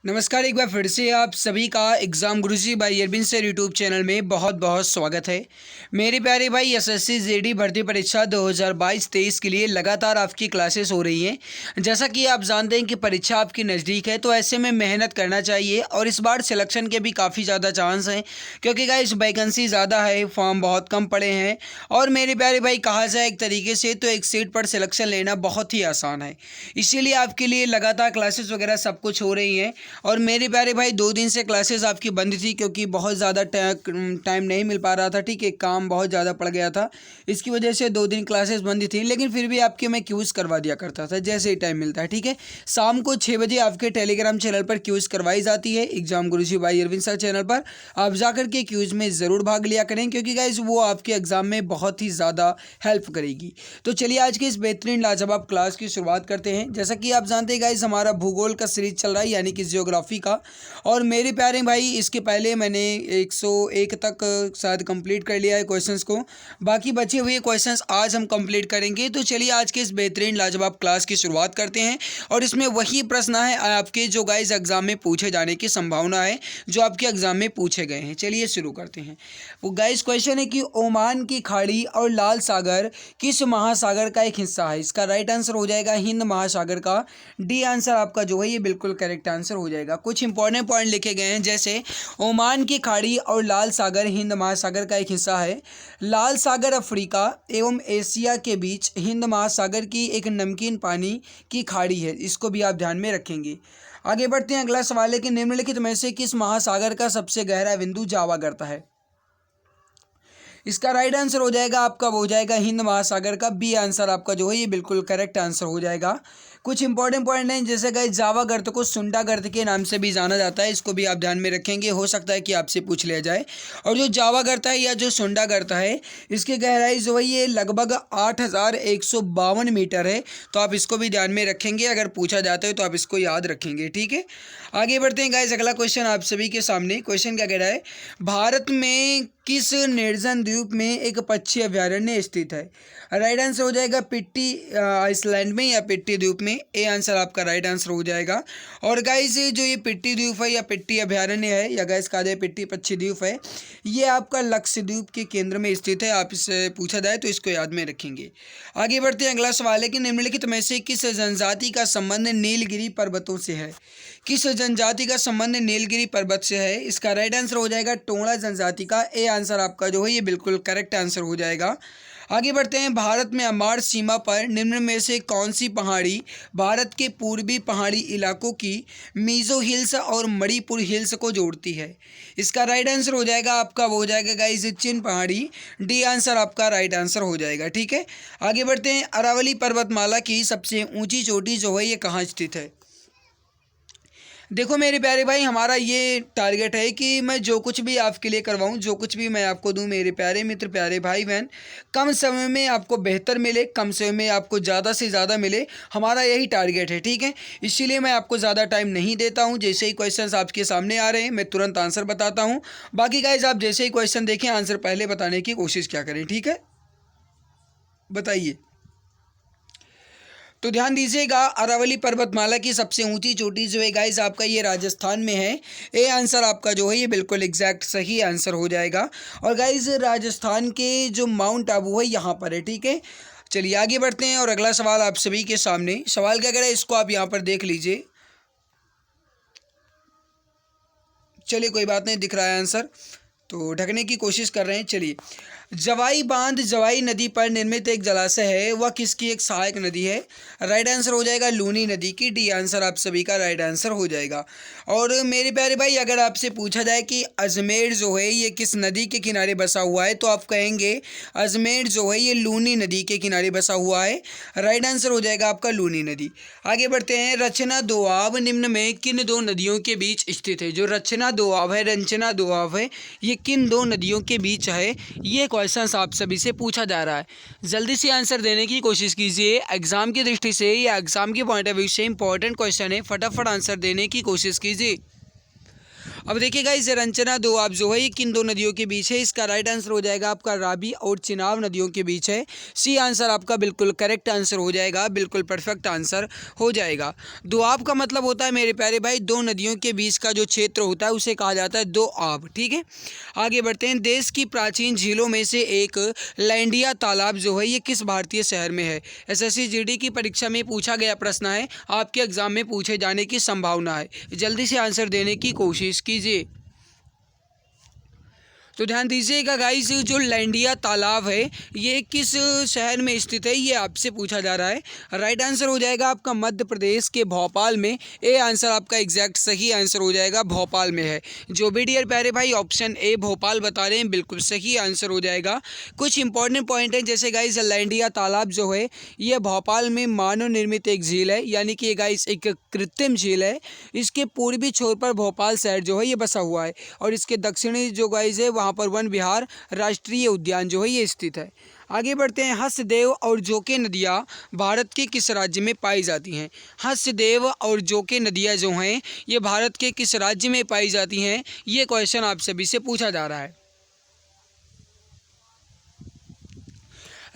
नमस्कार, एक बार फिर से आप सभी का exam Guruji by Arvind sir YouTube channel में बहुत बहुत स्वागत है। मेरे प्यारे भाई, एसएससी जीडी भर्ती परीक्षा 2022-23 के लिए लगातार आपकी क्लासेस हो रही हैं। जैसा कि आप जानते हैं कि परीक्षा आपकी नज़दीक है, तो ऐसे में मेहनत करना चाहिए और इस बार सिलेक्शन के भी काफ़ी ज़्यादा चांस हैं, क्योंकि गाइस वैकेंसी ज़्यादा है, फॉर्म बहुत कम पड़े हैं। और मेरे प्यारे भाई, कहा जाए एक तरीके से तो एक सीट पर सिलेक्शन लेना बहुत ही आसान है। इसीलिए आपके लिए लगातार क्लासेस वगैरह सब कुछ हो रही हैं। और मेरे प्यारे भाई, 2 दिन से क्लासेस आपकी बंद थी क्योंकि बहुत ज़्यादा टाइम नहीं मिल पा रहा था। ठीक है, काम बहुत ज़्यादा पड़ गया था, इसकी वजह से 2 दिन क्लासेस बंद थी। लेकिन फिर भी आपके मैं क्यूज़ करवा दिया करता था जैसे ही टाइम मिलता है। ठीक है, शाम को 6 बजे आपके टेलीग्राम चैनल पर क्यूज़ करवाई जाती है, exam Guruji by Arvind sir channel पर। आप जाकर के क्यूज़ में ज़रूर भाग लिया करें, क्योंकि गाइज वो आपके एग्ज़ाम में बहुत ही ज़्यादा हेल्प करेगी। तो चलिए आज के इस बेहतरीन लाजवाब क्लास की शुरुआत करते हैं। जैसा कि आप जानते हैं गाइज, हमारा भूगोल का सीरीज चल रहा है, यानी कि जियोग्राफी का। और मेरे प्यारे भाई, इसके पहले मैंने 101 तक शायद कंप्लीट कर लिया है क्वेश्चंस को। बाकी बचे हुए क्वेश्चंस आज हम कंप्लीट करेंगे। तो चलिए आज के इस बेहतरीन लाजवाब क्लास की शुरुआत करते हैं। और इसमें वही प्रश्न है आपके जो गाइज एग्जाम में पूछे जाने की संभावना है, जो आपके एग्जाम में पूछे गए हैं। चलिए शुरू करते हैं। वो गाइज क्वेश्चन है कि ओमान की खाड़ी और लाल सागर किस महासागर का एक हिस्सा है। इसका राइट आंसर हो जाएगा हिंद महासागर का। डी आंसर आपका जो है ये बिल्कुल करेक्ट आंसर हो जाएगा। कुछ इंपॉर्टेंट पॉइंट लिखे गए हैं, जैसे ओमान की खाड़ी और लाल सागर हिंद महासागर का एक हिस्सा है। लाल सागर अफ्रीका एवं एशिया के बीच हिंद महासागर की एक नमकीन पानी की खाड़ी है। इसको भी आप ध्यान में रखेंगे। आगे बढ़ते हैं। अगला सवाल है कि निम्नलिखित में से किस महासागर का सबसे गहरा बिंदु जावा करता है। इसका राइट आंसर हो जाएगा आपका, वो हो जाएगा हिंद महासागर का। बी आंसर आपका जो है ये बिल्कुल करेक्ट आंसर हो जाएगा। कुछ इंपॉर्टेंट पॉइंट हैं, जैसे गाइस जावा गर्त को सुंडा गर्त के नाम से भी जाना जाता है। इसको भी आप ध्यान में रखेंगे, हो सकता है कि आपसे पूछ लिया जाए। और जो जावा गर्त है या जो सुंडा गर्त है, इसकी गहराई जो है ये लगभग 8152 मीटर है। तो आप इसको भी ध्यान में रखेंगे, अगर पूछा जाता है तो आप इसको याद रखेंगे। ठीक है, आगे बढ़ते हैं गाइस। अगला क्वेश्चन आप सभी के सामने। क्वेश्चन क्या कह रहा है, भारत में किस निर्जन द्वीप में एक पक्षी अभयारण्य स्थित है। राइट आंसर हो जाएगा पिट्टी आइसलैंड में या पिट्टी द्वीप में। ए आंसर आपका राइट आंसर हो जाएगा। और गाइस जो ये पिट्टी द्वीप है या पिट्टी अभयारण्य है, या गाइस कहा जाए पिट्टी पक्षी द्वीप है, ये आपका लक्षद्वीप के केंद्र में स्थित है। आप इससे पूछा जाए तो इसको याद में रखेंगे। आगे बढ़ते हैं। अगला सवाल है कि निम्नलिखित में से किस जनजाति का संबंध नीलगिरी पर्वतों से है। किस जनजाति का संबंध नीलगिरी पर्वत से है। इसका राइट आंसर हो जाएगा टोंगड़ा जनजाति का। ए आंसर आपका जो है ये बिल्कुल करेक्ट आंसर हो जाएगा। आगे बढ़ते हैं। भारत में म्यांमार सीमा पर निम्न में से कौन सी पहाड़ी भारत के पूर्वी पहाड़ी इलाकों की मिजो हिल्स और मणिपुर हिल्स को जोड़ती है। इसका राइट आंसर हो जाएगा आपका, वो हो जाएगा गाइस चिन पहाड़ी। डी आंसर आपका राइट आंसर हो जाएगा। ठीक है, आगे बढ़ते हैं। अरावली पर्वतमाला की सबसे ऊंची चोटी जो है ये कहाँ स्थित है। देखो मेरे प्यारे भाई, हमारा ये टारगेट है कि मैं जो कुछ भी आपके लिए करवाऊं, जो कुछ भी मैं आपको दूं, मेरे प्यारे मित्र, प्यारे भाई बहन, कम समय में आपको बेहतर मिले, कम समय में आपको ज़्यादा से ज़्यादा मिले। हमारा यही टारगेट है। ठीक है, इसीलिए मैं आपको ज़्यादा टाइम नहीं देता हूं। जैसे ही क्वेश्चन आपके सामने आ रहे हैं मैं तुरंत आंसर बताता हूँ। बाकी गाइज आप जैसे ही क्वेश्चन देखें, आंसर पहले बताने की कोशिश क्या करें। ठीक है, बताइए। तो ध्यान दीजिएगा, अरावली पर्वतमाला की सबसे ऊंची चोटी जो है गाइस आपका ये राजस्थान में है। ए आंसर आपका जो है ये बिल्कुल एग्जैक्ट सही आंसर हो जाएगा। और गाइस राजस्थान के जो माउंट आबू है यहाँ पर है। ठीक है, चलिए आगे बढ़ते हैं। और अगला सवाल आप सभी के सामने। सवाल क्या कह रहा है, इसको आप यहाँ पर देख लीजिए। चलिए कोई बात नहीं, दिख रहा है आंसर, तो ढकने की कोशिश कर रहे हैं। चलिए, जवाई बांध जवाई नदी पर निर्मित एक जलाशय है, वह किसकी एक सहायक नदी है। राइट आंसर हो जाएगा लूनी नदी की। डी आंसर आप सभी का राइट आंसर हो जाएगा। और मेरे प्यारे भाई, अगर आपसे पूछा जाए कि अजमेर जो है ये किस नदी के किनारे बसा हुआ है, तो आप कहेंगे अजमेर जो है ये लूनी नदी के किनारे बसा हुआ है। राइट आंसर हो जाएगा आपका लूनी नदी। आगे बढ़ते हैं। रचना दोआब निम्न में किन दो नदियों के बीच स्थित है। जो रचना दोआब है, रंचना दोआब है, ये किन दो नदियों के बीच है, ये क्वेश्चन आप सभी से पूछा जा रहा है। जल्दी से आंसर देने की कोशिश कीजिए। एग्जाम की दृष्टि से या एग्जाम के पॉइंट ऑफ व्यू से इंपॉर्टेंट क्वेश्चन है, फटाफट आंसर देने की कोशिश कीजिए। अब देखिए गाइस, रंचना दोआब जो है ये किन दो नदियों के बीच है? इसका राइट आंसर हो जाएगा आपका रावी और चिनाब नदियों के बीच है। सी आंसर आपका बिल्कुल करेक्ट आंसर हो जाएगा, बिल्कुल परफेक्ट आंसर हो जाएगा। दोआब का मतलब होता है मेरे प्यारे भाई दो नदियों के बीच का जो क्षेत्र होता है उसे कहा जाता है दोआब। ठीक है, आगे बढ़ते हैं। देश की प्राचीन झीलों में से एक लैंडिया तालाब जो है ये किस भारतीय शहर में है? एसएससी जीडी की परीक्षा में पूछा गया प्रश्न है, आपके एग्जाम में पूछे जाने की संभावना है। जल्दी से आंसर देने की कोशिश कीजिए। तो ध्यान दीजिएगा गाइस, जो लैंडिया तालाब है ये किस शहर में स्थित है ये आपसे पूछा जा रहा है। राइट आंसर हो जाएगा आपका मध्य प्रदेश के भोपाल में। ए आंसर आपका एग्जैक्ट सही आंसर हो जाएगा, भोपाल में है। जो भी डियर प्यारे भाई ऑप्शन ए भोपाल बता रहे हैं बिल्कुल सही आंसर हो जाएगा। कुछ इंपॉर्टेंट पॉइंट है जैसे गाइस लैंडिया तालाब जो है ये भोपाल में मानव निर्मित एक झील है, यानी कि गाइस एक कृत्रिम झील है। इसके पूर्वी छोर पर भोपाल शहर जो है ये बसा हुआ है और इसके दक्षिणी जो गाइस है वहाँ पर वन विहार राष्ट्रीय उद्यान जो है ये स्थित है। आगे बढ़ते हैं। हंसदेव और जोके नदियाँ भारत के किस राज्य में पाई जाती हैं? हंसदेव और जोके नदियाँ जो हैं ये भारत के किस राज्य में पाई जाती हैं? ये क्वेश्चन आप सभी से पूछा जा रहा है।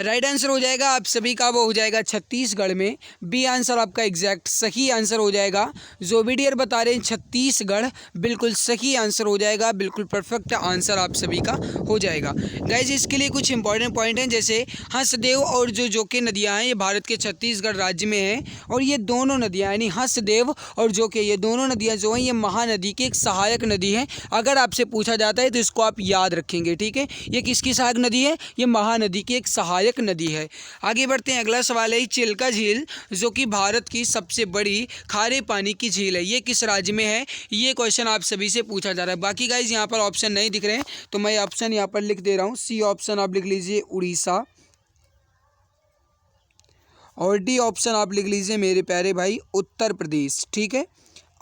राइट आंसर हो जाएगा आप सभी का वो हो जाएगा छत्तीसगढ़ में। बी आंसर आपका एग्जैक्ट सही आंसर हो जाएगा। जो भी डियर बता रहे हैं छत्तीसगढ़, बिल्कुल सही आंसर हो जाएगा, बिल्कुल परफेक्ट आंसर आप सभी का हो जाएगा। गाइज इसके लिए कुछ इंपॉर्टेंट पॉइंट हैं जैसे हंसदेव और जो जोके नदियाँ हैं ये भारत के छत्तीसगढ़ राज्य में हैं और ये दोनों नदियाँ यानी हंसदेव और जोके ये दोनों नदियाँ जो हैं ये महानदी की एक सहायक नदी है। अगर आपसे पूछा जाता है तो इसको आप याद रखेंगे। ठीक है, ये किसकी सहायक नदी है? ये महानदी की एक सहायक नदी है। आगे बढ़ते हैं। अगला सवाल है चिल्का झील जो कि भारत की सबसे बड़ी खारे पानी की झील है ये किस राज्य में है? ये क्वेश्चन आप सभी से पूछा जा रहा है। बाकी गाइज यहाँ पर ऑप्शन नहीं दिख रहे हैं तो मैं ऑप्शन यहाँ पर लिख दे रहा हूँ। सी ऑप्शन आप लिख लीजिए उड़ीसा और डी ऑप्शन आप लिख लीजिए मेरे प्यारे भाई उत्तर प्रदेश। ठीक है,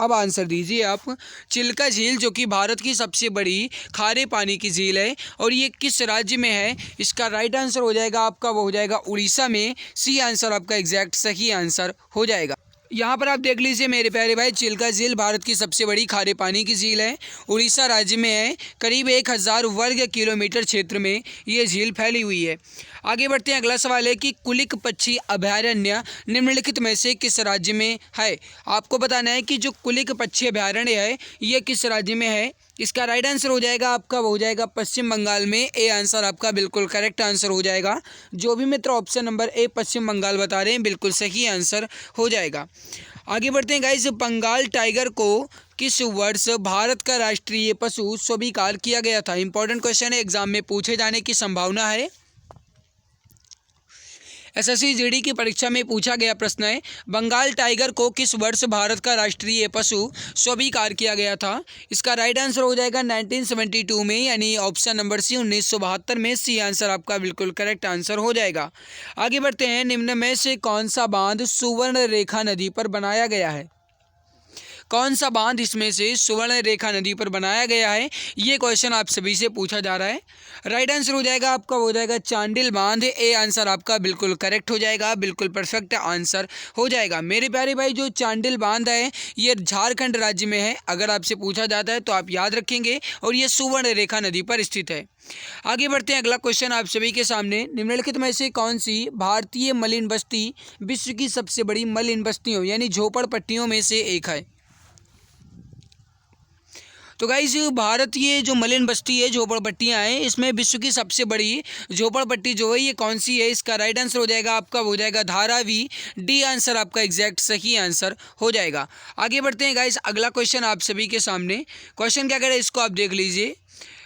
अब आंसर दीजिए आप। चिल्का झील जो कि भारत की सबसे बड़ी खारे पानी की झील है और ये किस राज्य में है? इसका राइट आंसर हो जाएगा आपका वो हो जाएगा उड़ीसा में। सी आंसर आपका एग्जैक्ट सही आंसर हो जाएगा। यहाँ पर आप देख लीजिए मेरे प्यारे भाई चिल्का झील भारत की सबसे बड़ी खारे पानी की झील है, उड़ीसा राज्य में है। करीब 1000 वर्ग किलोमीटर क्षेत्र में ये झील फैली हुई है। आगे बढ़ते हैं। अगला सवाल है कि कुलिक पक्षी अभयारण्य निम्नलिखित में से किस राज्य में है? आपको बताना है कि जो कुलिक पक्षी अभयारण्य है ये किस राज्य में है। इसका राइट आंसर हो जाएगा आपका वो हो जाएगा पश्चिम बंगाल में। ए आंसर आपका बिल्कुल करेक्ट आंसर हो जाएगा। जो भी मित्र ऑप्शन नंबर ए पश्चिम बंगाल बता रहे हैं बिल्कुल सही आंसर हो जाएगा। आगे बढ़ते हैं गाइस। बंगाल टाइगर को किस वर्ष भारत का राष्ट्रीय पशु स्वीकार किया गया था? इंपॉर्टेंट क्वेश्चन है, एग्जाम में पूछे जाने की संभावना है। एसएससी जीडी की परीक्षा में पूछा गया प्रश्न है, बंगाल टाइगर को किस वर्ष भारत का राष्ट्रीय पशु स्वीकार किया गया था? इसका राइट आंसर हो जाएगा 1972 में, यानी ऑप्शन नंबर सी 1972 में। सी आंसर आपका बिल्कुल करेक्ट आंसर हो जाएगा। आगे बढ़ते हैं। निम्न में से कौन सा बांध सुवर्ण रेखा नदी पर बनाया गया है? कौन सा बांध इसमें से सुवर्ण रेखा नदी पर बनाया गया है? ये क्वेश्चन आप सभी से पूछा जा रहा है। राइट आंसर हो जाएगा आपका हो जाएगा चांडिल बांध। ए आंसर आपका बिल्कुल करेक्ट हो जाएगा, बिल्कुल परफेक्ट आंसर हो जाएगा। मेरे प्यारे भाई जो चांडिल बांध है ये झारखंड राज्य में है। अगर आपसे पूछा जाता है तो आप याद रखेंगे और ये सुवर्ण रेखा नदी पर स्थित है। आगे बढ़ते हैं। अगला क्वेश्चन आप सभी के सामने, निम्नलिखित में से कौन सी भारतीय मलिन बस्ती विश्व की सबसे बड़ी मलिन बस्तियों यानी झोपड़पट्टियों में से एक है? तो गाइस भारतीय जो मलिन बस्ती है झोपड़पट्टियाँ हैं इसमें विश्व की सबसे बड़ी झोपड़पट्टी जो है ये कौन सी है? इसका राइट आंसर हो जाएगा आपका हो जाएगा धारावी। डी आंसर आपका एग्जैक्ट सही आंसर हो जाएगा। आगे बढ़ते हैं गाइस। अगला क्वेश्चन आप सभी के सामने, क्वेश्चन क्या कह रहा है इसको आप देख लीजिए।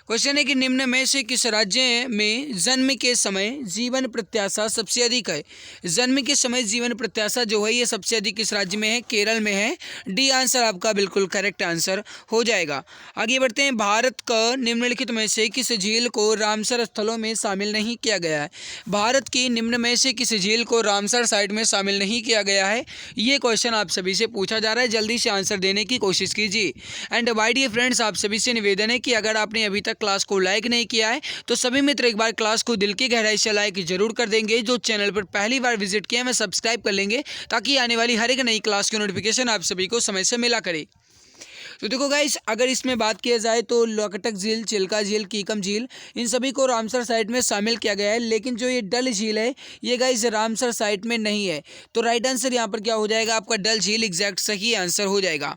क्वेश्चन है कि निम्न में से किस राज्य में जन्म के समय जीवन प्रत्याशा सबसे अधिक है? जन्म के समय जीवन प्रत्याशा जो है ये सबसे अधिक किस राज्य में है? केरल में है। डी आंसर आपका बिल्कुल करेक्ट आंसर हो जाएगा। आगे बढ़ते हैं। भारत का निम्नलिखित में से किस झील को रामसर स्थलों में शामिल नहीं किया गया है? भारत की निम्न में से किस झील को रामसर साइट में शामिल नहीं किया गया है? ये क्वेश्चन आप सभी से पूछा जा रहा है, जल्दी से आंसर देने की कोशिश कीजिए। एंड माय डियर फ्रेंड्स आप सभी से निवेदन है कि अगर आपने अभी तक क्लास को लाइक नहीं किया है तो सभी मित्र एक बार क्लास को दिल की गहराई से लाइक जरूर कर देंगे। जो चैनल पर पहली बार विजिट किया है सब्सक्राइब कर लेंगे ताकि आने वाली हर एक नई क्लास की नोटिफिकेशन आप सभी को समय से मिला करे। तो देखो गाइस, अगर इसमें बात किया जाए तो लोकटक झील, चिल्का झील, कीकम झील, इन सभी को रामसर साइट में शामिल किया गया है। लेकिन जो ये डल झील है ये गाइस रामसर साइट में नहीं है। तो राइट आंसर यहाँ पर क्या हो जाएगा आपका डल झील एग्जैक्ट सही आंसर हो जाएगा।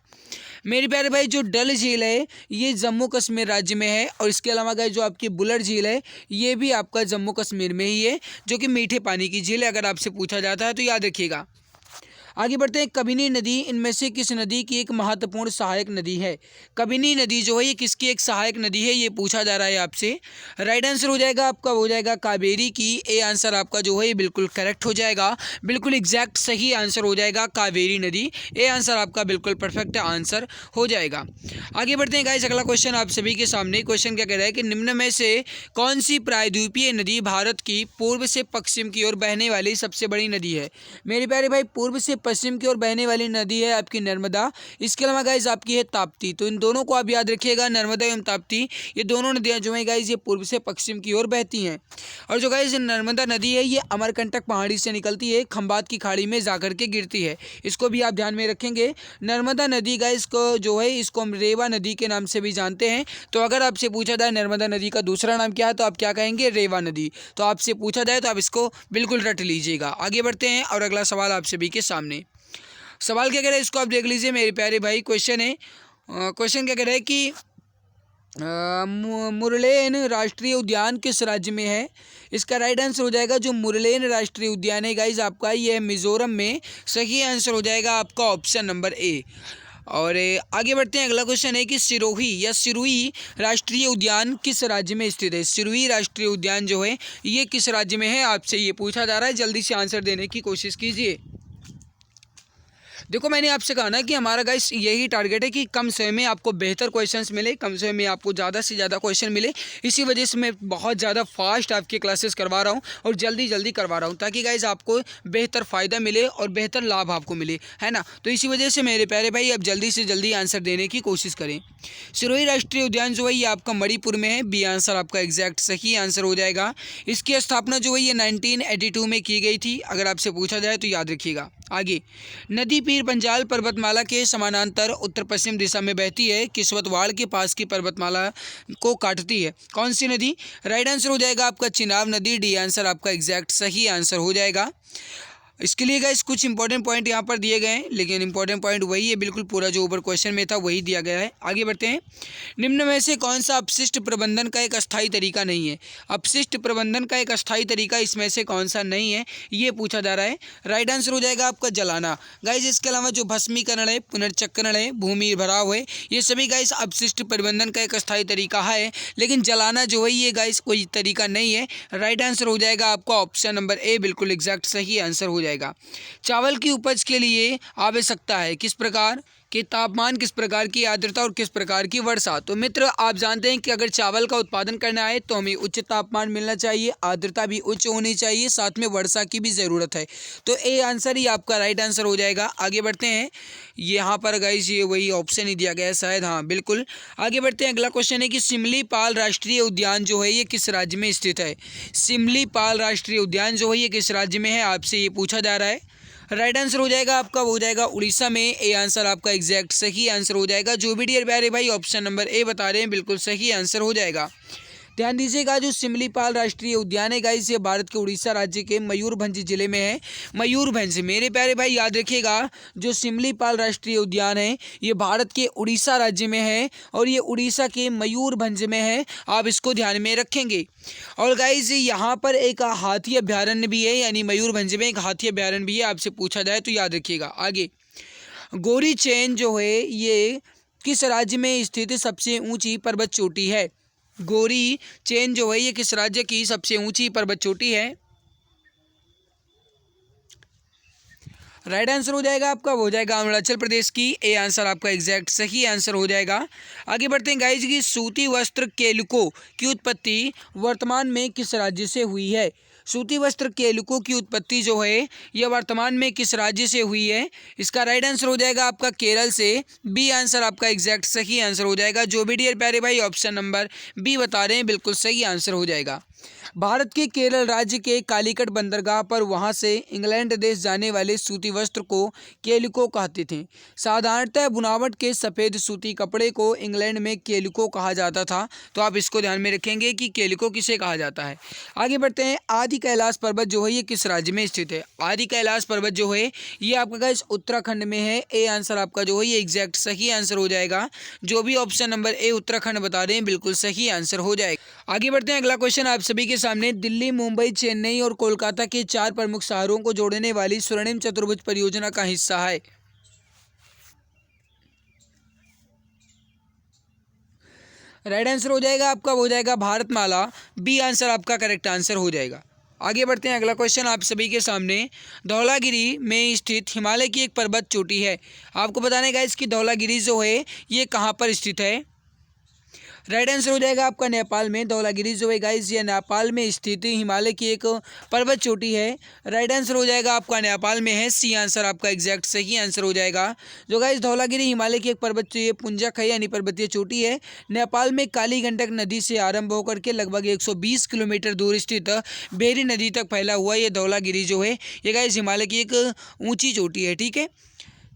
मेरे प्यारे भाई, जो डल झील है ये जम्मू कश्मीर राज्य में है। और इसके अलावा गाइस जो आपकी बुलर झील है ये भी आपका जम्मू कश्मीर में ही है, जो कि मीठे पानी की झील है। अगर आपसे पूछा जाता है तो याद रखिएगा। आगे बढ़ते हैं। कबिनी नदी इनमें से किस नदी की एक महत्वपूर्ण सहायक नदी है? कबिनी नदी जो है ये किसकी एक सहायक नदी है, ये पूछा जा रहा है आपसे। राइट आंसर हो जाएगा आपका, हो जाएगा कावेरी की। ए आंसर आपका जो है ये बिल्कुल करेक्ट हो जाएगा, बिल्कुल एग्जैक्ट सही आंसर हो जाएगा कावेरी नदी। ए आंसर आपका बिल्कुल परफेक्ट आंसर हो जाएगा। आगे बढ़ते हैं गाइस, अगला क्वेश्चन आप सभी के सामने। क्वेश्चन क्या कह रहा है कि निम्न में से कौन सी प्रायद्वीपीय नदी भारत की पूर्व से पश्चिम की ओर बहने वाली सबसे बड़ी नदी है? मेरे प्यारे भाई, पूर्व से पश्चिम की ओर बहने वाली नदी है आपकी नर्मदा। इसके अलावा गाइज आपकी है ताप्ती। तो इन दोनों को आप याद रखिएगा, नर्मदा एवं ताप्ती, ये दोनों नदियां जो है गाइज ये पूर्व से पश्चिम की ओर बहती हैं। और जो गाइज नर्मदा नदी है ये अमरकंटक पहाड़ी से निकलती है, खंबात की खाड़ी में जाकर के गिरती है। इसको भी आप ध्यान में रखेंगे। नर्मदा नदी गाइज को जो है इसको हम रेवा नदी के नाम से भी जानते हैं। तो अगर आपसे पूछा जाए नर्मदा नदी का दूसरा नाम क्या है तो आप क्या कहेंगे? रेवा नदी। तो आपसे पूछा जाए तो आप इसको बिल्कुल रट लीजिएगा। आगे बढ़ते हैं और अगला सवाल आप सभी के सामने। सवाल क्या कह रहा है इसको आप देख लीजिए मेरे प्यारे भाई। क्वेश्चन है, क्वेश्चन क्या कह रहा है कि मुरलेन राष्ट्रीय उद्यान किस राज्य में है? इसका राइट आंसर हो जाएगा जो मुरलेन राष्ट्रीय उद्यान है गाइज आपका ये है मिजोरम में। सही आंसर हो जाएगा आपका ऑप्शन नंबर ए। और आगे बढ़ते हैं। अगला क्वेश्चन है कि सिरोही या सिरुई राष्ट्रीय उद्यान किस राज्य में स्थित है? सिरुई राष्ट्रीय उद्यान जो है ये किस राज्य में है, आपसे ये पूछा जा रहा है। जल्दी से आंसर देने की कोशिश कीजिए। देखो, मैंने आपसे कहा ना कि हमारा गाइस यही टारगेट है कि कम समय में आपको बेहतर क्वेश्चंस मिले, कम समय में आपको ज़्यादा से ज़्यादा क्वेश्चन मिले। इसी वजह से मैं बहुत ज़्यादा फास्ट आपकी क्लासेस करवा रहा हूँ और जल्दी जल्दी करवा रहा हूँ, ताकि गाइस आपको बेहतर फ़ायदा मिले और बेहतर लाभ आपको मिले, है ना। तो इसी वजह से मेरे प्यारे भाई अब जल्दी से जल्दी आंसर देने की कोशिश करें। सिरोही राष्ट्रीय उद्यान जो है ये आपका मणिपुर में है। बी आंसर आपका एग्जैक्ट सही आंसर हो जाएगा। इसकी स्थापना जो है ये 1982 में की गई थी। अगर आपसे पूछा जाए तो याद रखिएगा। आगे, नदी पीर पंजाल पर्वतमाला के समानांतर उत्तर पश्चिम दिशा में बहती है, किस्वतवाड़ के पास की पर्वतमाला को काटती है। कौन सी नदी? राइट आंसर हो जाएगा आपका चिनाब नदी। डी आंसर आपका एग्जैक्ट सही आंसर हो जाएगा। इसके लिए गाइस कुछ इंपॉर्टेंट पॉइंट यहाँ पर दिए गए हैं, लेकिन इंपॉर्टेंट पॉइंट वही है, बिल्कुल पूरा जो ऊपर क्वेश्चन में था वही दिया गया है। आगे बढ़ते हैं। निम्न में से कौन सा अपशिष्ट प्रबंधन का एक अस्थायी तरीका नहीं है? अपशिष्ट प्रबंधन का एक अस्थायी तरीका इसमें से कौन सा नहीं है, ये पूछा जा रहा है। राइट आंसर हो जाएगा आपका जलाना। गाइस इसके अलावा जो भस्मीकरण है, पुनर्चक्रण है, भूमि भराव है, ये सभी गाइस अपशिष्ट प्रबंधन का एक अस्थायी तरीका है, लेकिन जलाना जो है ये गाइस कोई तरीका नहीं है। राइट आंसर हो जाएगा आपका ऑप्शन नंबर ए, बिल्कुल एग्जैक्ट सही आंसर हो जाएगा। चावल की उपज के लिए आवश्यकता है किस प्रकार के तापमान, किस प्रकार की आर्द्रता और किस प्रकार की वर्षा? तो मित्र आप जानते हैं कि अगर चावल का उत्पादन करना है तो हमें उच्च तापमान मिलना चाहिए, आर्द्रता भी उच्च होनी चाहिए, साथ में वर्षा की भी ज़रूरत है। तो ए आंसर ही आपका राइट आंसर हो जाएगा। आगे बढ़ते हैं। यहाँ पर गाइस ये वही ऑप्शन ही दिया गया है शायद, हाँ बिल्कुल। आगे बढ़ते हैं। अगला क्वेश्चन है कि सिमलीपाल राष्ट्रीय उद्यान जो है ये किस राज्य में स्थित है? सिमलीपाल राष्ट्रीय उद्यान जो है ये किस राज्य में है, आपसे ये पूछा जा रहा है। राइट आंसर हो जाएगा आपका, हो जाएगा उड़ीसा में। ए आंसर आपका एग्जैक्ट सही आंसर हो जाएगा। जो भी डियर प्यारे भाई ऑप्शन नंबर ए बता रहे हैं बिल्कुल सही आंसर हो जाएगा। ध्यान दीजिएगा, जो सिमलीपाल राष्ट्रीय उद्यान है गाइस ये भारत के उड़ीसा राज्य के मयूरभंज जिले में है। मयूरभंज मेरे प्यारे भाई याद रखिएगा, जो सिमलीपाल राष्ट्रीय उद्यान है ये भारत के उड़ीसा राज्य में है और ये उड़ीसा के मयूरभंज में है। आप इसको ध्यान में रखेंगे। और गाइस यहाँ पर एक हाथी अभ्यारण्य भी है, यानी मयूरभंज में एक हाथी अभ्यारण्य भी है। आपसे पूछा जाए तो याद रखिएगा। आगे, गौरी चैन जो है ये किस राज्य में स्थित सबसे ऊंची पर्वत चोटी है? गौरी चेन जो है ये किस राज्य की सबसे ऊंची पर्वत चोटी है? राइट आंसर हो जाएगा आपका, हो जाएगा अरुणाचल प्रदेश की। ए आंसर आपका एग्जैक्ट सही आंसर हो जाएगा। आगे बढ़ते हैं गाइस की सूती वस्त्र केलुको की उत्पत्ति वर्तमान में किस राज्य से हुई है? सूती वस्त्र केलुको की उत्पत्ति जो है यह वर्तमान में किस राज्य से हुई है? इसका राइट आंसर हो जाएगा आपका केरल से। बी आंसर आपका एग्जैक्ट सही आंसर हो जाएगा। जो भी डियर प्यारे भाई ऑप्शन नंबर बी बता रहे हैं बिल्कुल सही आंसर हो जाएगा। भारत के केरल राज्य के कालीकट बंदरगाह पर वहां से इंग्लैंड देश जाने वाले सूती वस्त्र को केलिको कहते थे। साधारणतः बुनावट के सफ़ेद सूती कपड़े को इंग्लैंड में केलिको कहा जाता था। तो आप इसको ध्यान में रखेंगे कि केलिको किसे कहा जाता है। आगे बढ़ते हैं। आदि कैलाश पर्वत जो है ये किस राज्य में स्थित है? आदि कैलाश पर्वत जो है ये आपका गाइस उत्तराखंड में है। ए आंसर आपका जो है ये एग्जैक्ट सही आंसर हो जाएगा। जो भी ऑप्शन नंबर ए उत्तराखंड बता रहे हैं बिल्कुल सही आंसर हो जाएगा। आगे बढ़ते हैं। अगला क्वेश्चन आप सभी के सामने। दिल्ली, मुंबई, चेन्नई और कोलकाता के 4 प्रमुख शहरों को जोड़ने वाली स्वर्णिम चतुर्भुज परियोजना का हिस्सा है। राइट आंसर हो जाएगा आपका हो जाएगा भारतमाला। बी आंसर आपका करेक्ट आंसर हो जाएगा। आगे बढ़ते हैं। अगला क्वेश्चन आप सभी के सामने। धौलागिरी में स्थित हिमालय की एक पर्वत चोटी है। आपको बताने का इसकी धौलागिरी जो है ये कहाँ पर स्थित है? राइट आंसर हो जाएगा आपका नेपाल में। धौलागिरी जो है गाइस ये नेपाल में स्थित हिमालय की एक पर्वत चोटी है। राइट आंसर हो जाएगा आपका नेपाल में है। सी आंसर आपका एग्जैक्ट सही आंसर हो जाएगा। जो गाइस धौलागिरी हिमालय की एक पर्वत पुंजक है यानी पर्वतीय चोटी है। नेपाल में काली गंडक नदी से आरंभ होकर के लगभग 120 किलोमीटर दूर स्थित बेरी नदी तक फैला हुआ ये धौलागिरी जो है ये गाइस हिमालय की एक ऊंची चोटी है। ठीक है,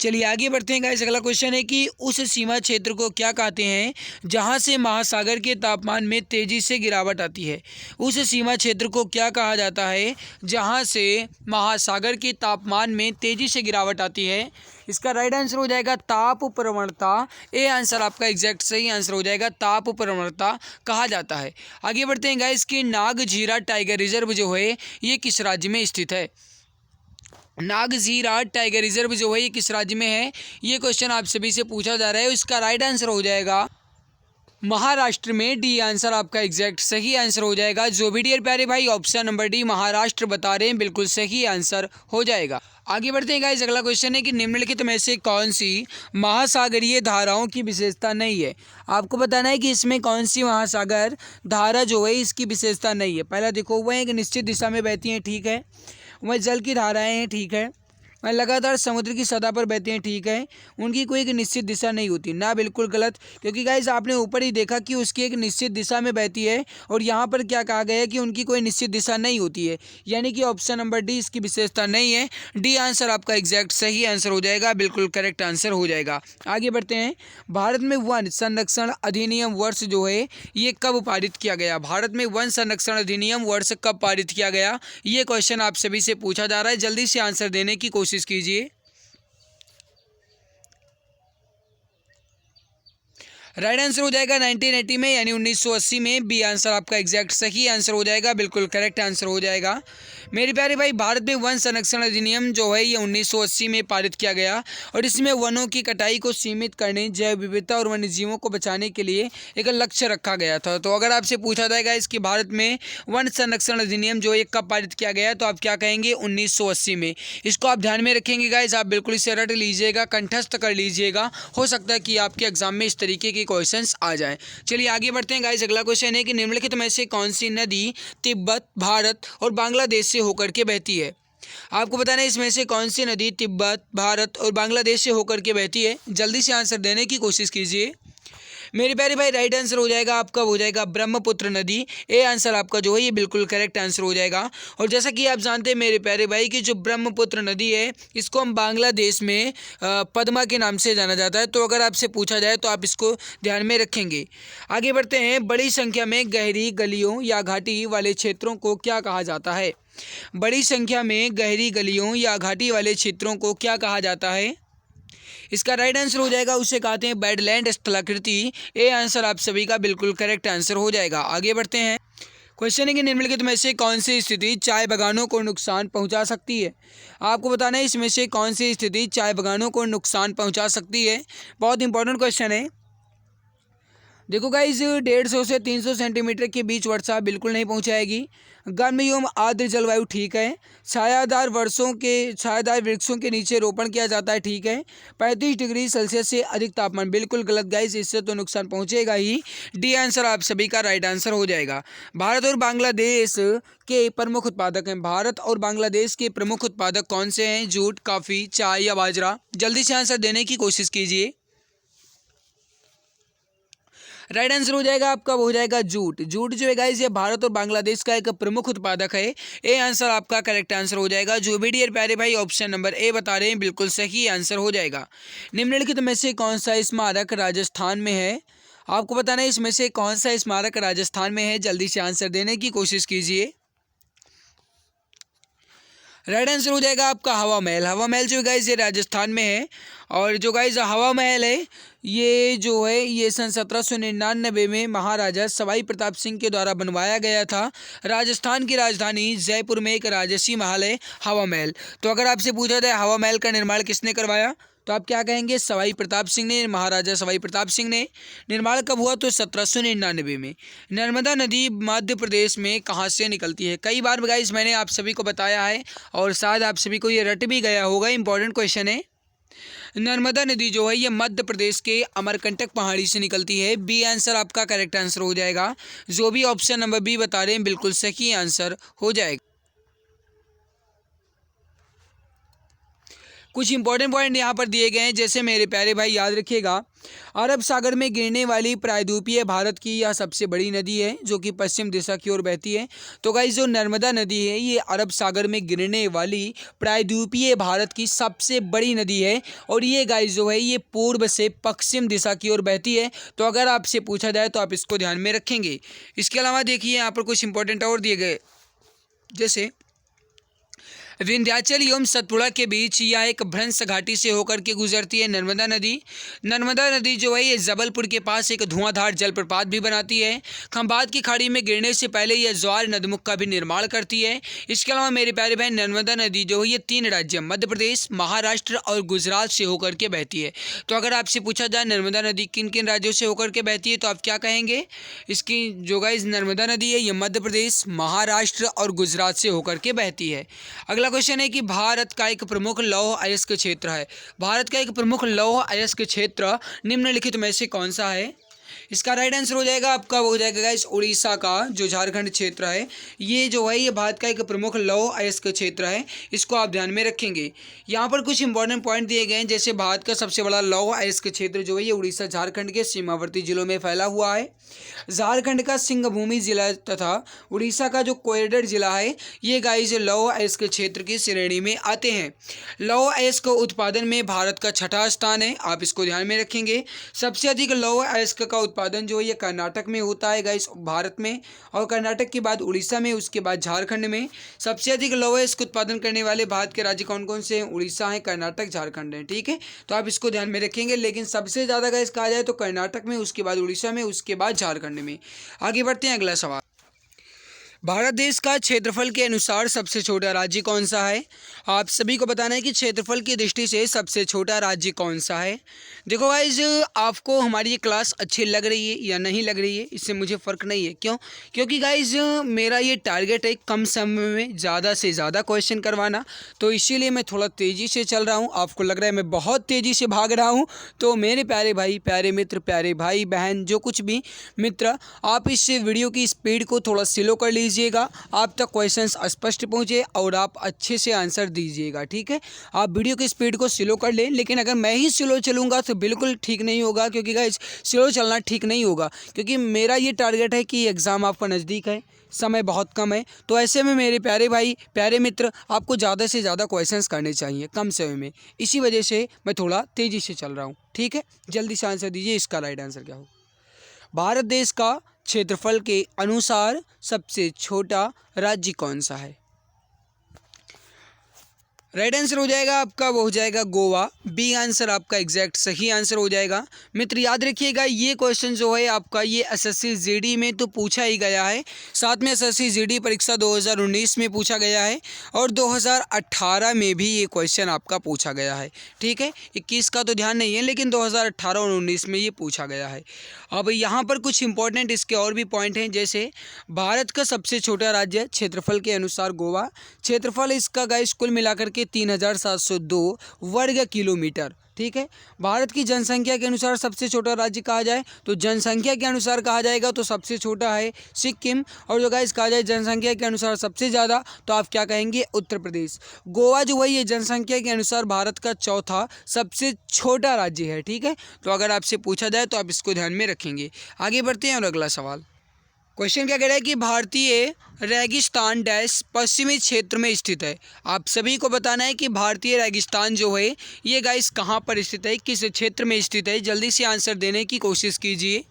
चलिए आगे बढ़ते हैं गाइस। अगला क्वेश्चन है कि उस सीमा क्षेत्र को क्या कहते हैं जहां से महासागर के तापमान में तेजी से गिरावट आती है? उस सीमा क्षेत्र को क्या कहा जाता है जहां से महासागर के तापमान में तेजी से गिरावट आती है? इसका राइट आंसर हो जाएगा ताप प्रवणता। ए आंसर आपका एग्जैक्ट सही आंसर हो जाएगा। ताप प्रवणता कहा जाता है। आगे बढ़ते हैं गाइस कि नागझीरा टाइगर रिजर्व जो है ये किस राज्य में स्थित है? नागझीरा टाइगर रिजर्व जो है ये किस राज्य में है? ये क्वेश्चन आप सभी से पूछा जा रहा है। इसका राइट आंसर हो जाएगा महाराष्ट्र में। डी आंसर आपका एग्जैक्ट सही आंसर हो जाएगा। जो भी डियर प्यारे भाई ऑप्शन नंबर डी महाराष्ट्र बता रहे हैं बिल्कुल सही आंसर हो जाएगा। आगे बढ़ते हैं गाइस। अगला क्वेश्चन है कि निम्नलिखित में से कौन सी महासागरीय धाराओं की विशेषता नहीं है? आपको बताना है कि इसमें कौन सी महासागर धारा जो है इसकी विशेषता नहीं है। पहला देखो वह एक निश्चित दिशा में बहती हैं, ठीक है। वह जल की धाराएं हैं, ठीक है। वह लगातार समुद्र की सतह पर बहती हैं, ठीक है। उनकी कोई एक निश्चित दिशा नहीं होती ना, बिल्कुल गलत। क्योंकि गाइस आपने ऊपर ही देखा कि उसकी एक निश्चित दिशा में बहती है और यहाँ पर क्या कहा गया है कि उनकी कोई निश्चित दिशा नहीं होती है। यानी कि ऑप्शन नंबर डी इसकी विशेषता नहीं है। डी आंसर आपका एग्जैक्ट सही आंसर हो जाएगा, बिल्कुल करेक्ट आंसर हो जाएगा। आगे बढ़ते हैं। भारत में वन संरक्षण अधिनियम वर्ष जो है ये कब पारित किया गया? भारत में वन संरक्षण अधिनियम वर्ष कब पारित किया गया? ये क्वेश्चन आप सभी से पूछा जा रहा है। जल्दी से आंसर देने की कोशिश कीजिए। राइट आंसर हो जाएगा 1980 में यानी 1980 में। बी आंसर आपका एग्जैक्ट सही आंसर हो जाएगा, बिल्कुल करेक्ट आंसर हो जाएगा। मेरे प्यारे भाई भारत में वन संरक्षण अधिनियम जो है ये 1980 में पारित किया गया और इसमें वनों की कटाई को सीमित करने, जैव विविधता और वन्य जीवों को बचाने के लिए एक लक्ष्य रखा गया था। तो अगर आपसे पूछा जाएगा इसकी भारत में वन संरक्षण अधिनियम जो है कब पारित किया गया तो आप क्या कहेंगे? 1980 में। इसको आप ध्यान में रखेंगे गाइस, आप बिल्कुल इसे रट लीजिएगा, कंठस्थ कर लीजिएगा। हो सकता है कि आपके एग्जाम में इस तरीके के क्वेश्चंस आ जाएं। चलिए आगे बढ़ते हैं गाइस। अगला क्वेश्चन है कि निम्नलिखित में से कौन सी नदी तिब्बत, भारत और बांग्लादेश से होकर के बहती है? आपको बताना है इसमें से कौन सी नदी तिब्बत, भारत और बांग्लादेश से होकर के बहती है। जल्दी से आंसर देने की कोशिश कीजिए मेरे प्यारे भाई। राइट आंसर हो जाएगा आपका हो जाएगा ब्रह्मपुत्र नदी। ए आंसर आपका जो है ये बिल्कुल करेक्ट आंसर हो जाएगा। और जैसा कि आप जानते हैं मेरे प्यारे भाई कि जो ब्रह्मपुत्र नदी है इसको हम बांग्लादेश में पद्मा के नाम से जाना जाता है। तो अगर आपसे पूछा जाए तो आप इसको ध्यान में रखेंगे। आगे बढ़ते हैं। बड़ी संख्या में गहरी गलियों या घाटी वाले क्षेत्रों को क्या कहा जाता है? बड़ी संख्या में गहरी गलियों या घाटी वाले क्षेत्रों को क्या कहा जाता है? इसका राइट आंसर हो जाएगा उसे कहते हैं बैडलैंड स्थलाकृति। ए आंसर आप सभी का बिल्कुल करेक्ट आंसर हो जाएगा। आगे बढ़ते हैं। क्वेश्चन है कि निम्नलिखित में से कौन सी स्थिति चाय बागानों को नुकसान पहुंचा सकती है? आपको बताना है इसमें से कौन सी स्थिति चाय बागानों को नुकसान पहुंचा सकती है। बहुत इंपॉर्टेंट क्वेश्चन है। देखो गाइस 150 से 300 सेंटीमीटर के बीच वर्षा बिल्कुल नहीं पहुंचाएगी। गर्म एवं आर्द्र जलवायु ठीक है। छायादार वृक्षों के नीचे रोपण किया जाता है, ठीक है। 35 डिग्री सेल्सियस से अधिक तापमान बिल्कुल गलत गाइस, इससे तो नुकसान पहुंचेगा ही। डी आंसर आप सभी का राइट आंसर हो जाएगा। भारत और बांग्लादेश के प्रमुख उत्पादक हैं। भारत और बांग्लादेश के प्रमुख उत्पादक कौन से हैं? जूट, कॉफ़ी, चाय या बाजरा। जल्दी से आंसर देने की कोशिश कीजिए। राइट आंसर हो जाएगा आपका, वो हो जाएगा जूट। जूट जो है गाइस ये भारत और बांग्लादेश का एक प्रमुख उत्पादक है। ए आंसर आपका करेक्ट आंसर हो जाएगा। जो भी डियर प्यारे भाई ऑप्शन नंबर ए बता रहे हैं बिल्कुल सही आंसर हो जाएगा। निम्नलिखित में से कौन सा स्मारक राजस्थान में है? आपको बताना है इसमें से कौन सा स्मारक राजस्थान में है। जल्दी से आंसर देने की कोशिश कीजिए। राइट आंसर हो जाएगा आपका हवा महल। हवा महल जो गाइस ये राजस्थान में है। और जो गाइस हवा महल है ये जो है ये सन 1799 में महाराजा सवाई प्रताप सिंह के द्वारा बनवाया गया था। राजस्थान की राजधानी जयपुर में एक राजसी महल है हवा महल। तो अगर आपसे पूछा जाए हवा महल का निर्माण किसने करवाया तो आप क्या कहेंगे? सवाई प्रताप सिंह ने, महाराजा सवाई प्रताप सिंह ने। निर्माण कब हुआ? तो 1799 में। नर्मदा नदी मध्य प्रदेश में कहाँ से निकलती है? कई बार गाइस मैंने आप सभी को बताया है और शायद आप सभी को ये रट भी गया होगा। इंपॉर्टेंट क्वेश्चन है। नर्मदा नदी जो है ये मध्य प्रदेश के अमरकंटक पहाड़ी से निकलती है। बी आंसर आपका करेक्ट आंसर हो जाएगा। जो भी ऑप्शन नंबर बी बता रहे हैं बिल्कुल सही आंसर हो जाएगा। कुछ इंपॉर्टेंट पॉइंट यहाँ पर दिए गए हैं, जैसे मेरे प्यारे भाई याद रखिएगा। अरब सागर में गिरने वाली प्रायद्वीपीय भारत की यह सबसे बड़ी नदी है जो कि पश्चिम दिशा की ओर बहती है। तो गाइस जो नर्मदा नदी है ये अरब सागर में गिरने वाली प्रायद्वीपीय भारत की सबसे बड़ी नदी है। और ये गाइस जो है ये पूर्व से पश्चिम दिशा की ओर बहती है। तो अगर आपसे पूछा जाए तो आप इसको ध्यान में रखेंगे। इसके अलावा देखिए यहाँ पर कुछ इंपॉर्टेंट और दिए गए, जैसे विंध्याचल एवं सतपुड़ा के बीच यह एक भ्रंश घाटी से होकर के गुजरती है नर्मदा नदी। नर्मदा नदी जो है ये जबलपुर के पास एक धुआंधार जलप्रपात भी बनाती है। खंभात की खाड़ी में गिरने से पहले यह ज्वार नदमुख का भी निर्माण करती है। इसके अलावा मेरे प्यारे भाई नर्मदा नदी जो है ये 3 राज्य मध्य प्रदेश, महाराष्ट्र और गुजरात से होकर के बहती है। तो अगर आपसे पूछा जाए नर्मदा नदी किन किन राज्यों से होकर के बहती है तो आप क्या कहेंगे? इसकी जो गाइस नर्मदा नदी है ये मध्य प्रदेश, महाराष्ट्र और गुजरात से होकर के बहती है। अगला क्वेश्चन है कि भारत का एक प्रमुख लौह अयस्क क्षेत्र है। भारत का एक प्रमुख लौह अयस्क क्षेत्र निम्नलिखित में से कौन सा है? इसका राइट आंसर हो जाएगा आपका, वो हो जाएगा गाइस उड़ीसा का जो झारखंड क्षेत्र है ये जो है ये भारत का एक प्रमुख लौह अयस्क क्षेत्र है। इसको आप ध्यान में रखेंगे। यहाँ पर कुछ इंपॉर्टेंट पॉइंट दिए गए हैं, जैसे भारत का सबसे बड़ा लौह अयस्क क्षेत्र जो है ये उड़ीसा झारखंड के सीमावर्ती जिलों में फैला हुआ है। झारखंड का सिंहभूमि जिला तथा उड़ीसा का जो कोयडर जिला है ये गाइस लौह अयस्क क्षेत्र की श्रेणी में आते हैं। लौह अयस्क उत्पादन में भारत का 6ठा स्थान है, आप इसको ध्यान में रखेंगे। सबसे अधिक लौह अयस्क का उत्पादन जो है ये कर्नाटक में होता है गाइस भारत में, और कर्नाटक के बाद उड़ीसा में, उसके बाद झारखंड में। सबसे अधिक लौह अयस्क उत्पादन करने वाले भारत के राज्य कौन कौन से हैं? उड़ीसा है, कर्नाटक, झारखंड है। ठीक है, तो आप इसको ध्यान में रखेंगे। लेकिन सबसे ज़्यादा गाइस कहा जाए तो कर्नाटक में, उसके बाद उड़ीसा में, उसके बाद झारखंड में। आगे बढ़ते हैं, अगला सवाल। भारत देश का क्षेत्रफल के अनुसार सबसे छोटा राज्य कौन सा है? आप सभी को बताना है कि क्षेत्रफल की दृष्टि से सबसे छोटा राज्य कौन सा है। देखो गाइज, आपको हमारी ये क्लास अच्छी लग रही है या नहीं लग रही है इससे मुझे फ़र्क नहीं है। क्यों? क्योंकि गाइज मेरा ये टारगेट है कम समय में ज़्यादा से ज़्यादा क्वेश्चन करवाना, तो इसीलिए मैं थोड़ा तेज़ी से चल रहा हूँ। आपको लग रहा है मैं बहुत तेज़ी से भाग रहा हूँ, तो मेरे प्यारे भाई, प्यारे मित्र, प्यारे भाई बहन, जो कुछ भी मित्र, आप इस वीडियो की स्पीड को थोड़ा स्लो कर लीजिएगा, आप तक क्वेश्चंस स्पष्ट पहुंचे और आप अच्छे से आंसर दीजिएगा। ठीक है, आप वीडियो की स्पीड को स्लो कर लें, लेकिन अगर मैं ही स्लो चलूँगा तो बिल्कुल ठीक नहीं होगा, क्योंकि गाइस स्लो चलना ठीक नहीं होगा, क्योंकि मेरा ये टारगेट है कि एग्ज़ाम आपका नज़दीक है, समय बहुत कम है। तो ऐसे में मेरे प्यारे भाई, प्यारे मित्र, आपको ज़्यादा से ज़्यादा क्वेश्चंस करने चाहिए कम समय में। इसी वजह से मैं थोड़ा तेज़ी से चल रहा हूँ। ठीक है, जल्दी से आंसर दीजिए, इसका राइट आंसर क्या हो? भारत देश का क्षेत्रफल के अनुसार सबसे छोटा राज्य कौन सा है? राइट आंसर हो जाएगा आपका, वो हो जाएगा गोवा। बी आंसर आपका एग्जैक्ट सही आंसर हो जाएगा। मित्र याद रखिएगा, ये क्वेश्चन जो है आपका ये एसएससी जीडी में तो पूछा ही गया है, साथ में एसएससी जीडी परीक्षा 2019 में पूछा गया है और 2018 में भी ये क्वेश्चन आपका पूछा गया है। ठीक है, 21 का तो ध्यान नहीं है, लेकिन 2018 और 19 में ये पूछा गया है। अब यहाँ पर कुछ इंपॉर्टेंट इसके और भी पॉइंट हैं, जैसे भारत का सबसे छोटा राज्य क्षेत्रफल के अनुसार गोवा। क्षेत्रफल इसका गाइस कुल मिलाकर के 3702 वर्ग किलोमीटर, ठीक है। भारत की जनसंख्या के अनुसार सबसे छोटा राज्य कहा जाए तो जनसंख्या के अनुसार कहा जाएगा तो सबसे छोटा है सिक्किम, और जो गाइस कहा जाए जनसंख्या के अनुसार सबसे ज़्यादा तो आप क्या कहेंगे, उत्तर प्रदेश। गोवा जो है ये जनसंख्या के अनुसार भारत का चौथा सबसे छोटा राज्य है, ठीक है। तो अगर आपसे पूछा जाए तो आप इसको ध्यान में रखेंगे। आगे बढ़ते हैं और अगला सवाल। क्वेश्चन क्या कह रहा है कि भारतीय रेगिस्तान डैश पश्चिमी क्षेत्र में स्थित है। आप सभी को बताना है कि भारतीय रेगिस्तान जो है ये गाइस कहाँ पर स्थित है, किस क्षेत्र में स्थित है। जल्दी से आंसर देने की कोशिश कीजिए।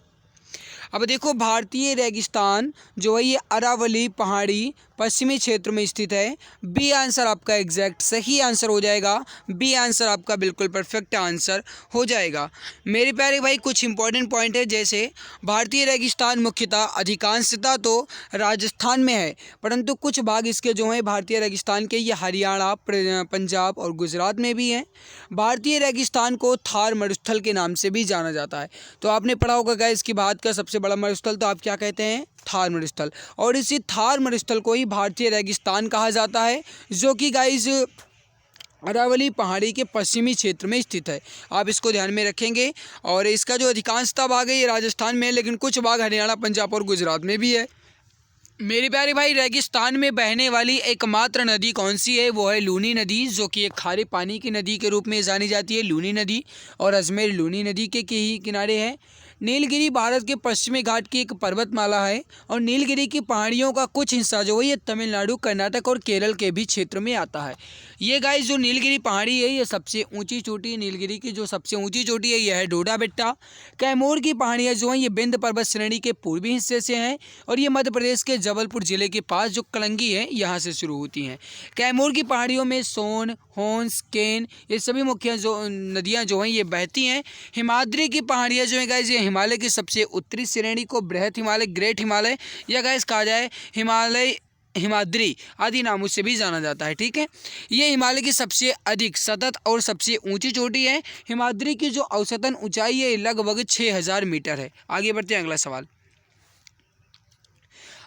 अब देखो भारतीय रेगिस्तान जो है ये अरावली पहाड़ी पश्चिमी क्षेत्र में स्थित है। बी आंसर आपका एग्जैक्ट सही आंसर हो जाएगा। बी आंसर आपका बिल्कुल परफेक्ट आंसर हो जाएगा। मेरे प्यारे भाई कुछ इंपॉर्टेंट पॉइंट है, जैसे भारतीय रेगिस्तान मुख्यतः अधिकांशतः तो राजस्थान में है, परंतु कुछ भाग इसके जो हैं भारतीय रेगिस्तान के ये हरियाणा, पंजाब और गुजरात में भी हैं। भारतीय रेगिस्तान को थार मरुस्थल के नाम से भी जाना जाता है। तो आपने पढ़ा होगा गाइस कि भारत का सबसे बड़ा मरुस्थल तो आप क्या कहते हैं, थार मरुस्थल। और इसी थार मरुस्थल को ही भारतीय रेगिस्तान कहा जाता है, जो कि गाइस अरावली पहाड़ी के पश्चिमी क्षेत्र में स्थित है। आप इसको ध्यान में रखेंगे। और इसका जो अधिकांशतः भाग है ये राजस्थान में है, लेकिन कुछ भाग हरियाणा, पंजाब और गुजरात में भी है। मेरे प्यारे भाई रेगिस्तान में बहने वाली एकमात्र नदी कौन सी है, वो है लूनी नदी, जो कि एक खारे पानी की नदी के रूप में जानी जाती है, लूनी नदी। और अजमेर लूनी नदी के ही किनारे है। नीलगिरी भारत के पश्चिमी घाट की एक पर्वतमाला है, और नीलगिरी की पहाड़ियों का कुछ हिस्सा जो है ये तमिलनाडु, कर्नाटक और केरल के भी क्षेत्र में आता है। ये गाइस जो नीलगिरी पहाड़ी है ये सबसे ऊंची चोटी, नीलगिरी की जो सबसे ऊंची चोटी है यह है डोडा बेट्टा। कैमूर की पहाड़ियाँ जो हैं ये बिंद पर्वत श्रेणी के पूर्वी हिस्से से हैं, और ये मध्य प्रदेश के जबलपुर जिले के पास जो कलंगी है यहाँ से शुरू होती हैं। कैमूर की पहाड़ियों में सोन, होन्स, केन ये सभी मुख्य जो नदियाँ जो हैं ये बहती हैं। हिमाद्री की पहाड़ियाँ जो हैं गाइस ये हिमालय की सबसे उत्तरी श्रेणी को बृहत हिमालय, ग्रेट हिमालय या गाइस कहा जाए हिमालय, हिमाद्री आदि नामों से भी जाना जाता है, ठीक है। ये हिमालय की सबसे अधिक सतत और सबसे ऊंची चोटी है। हिमाद्री की जो औसतन ऊंचाई है लगभग 6000 मीटर है। आगे बढ़ते हैं अगला सवाल।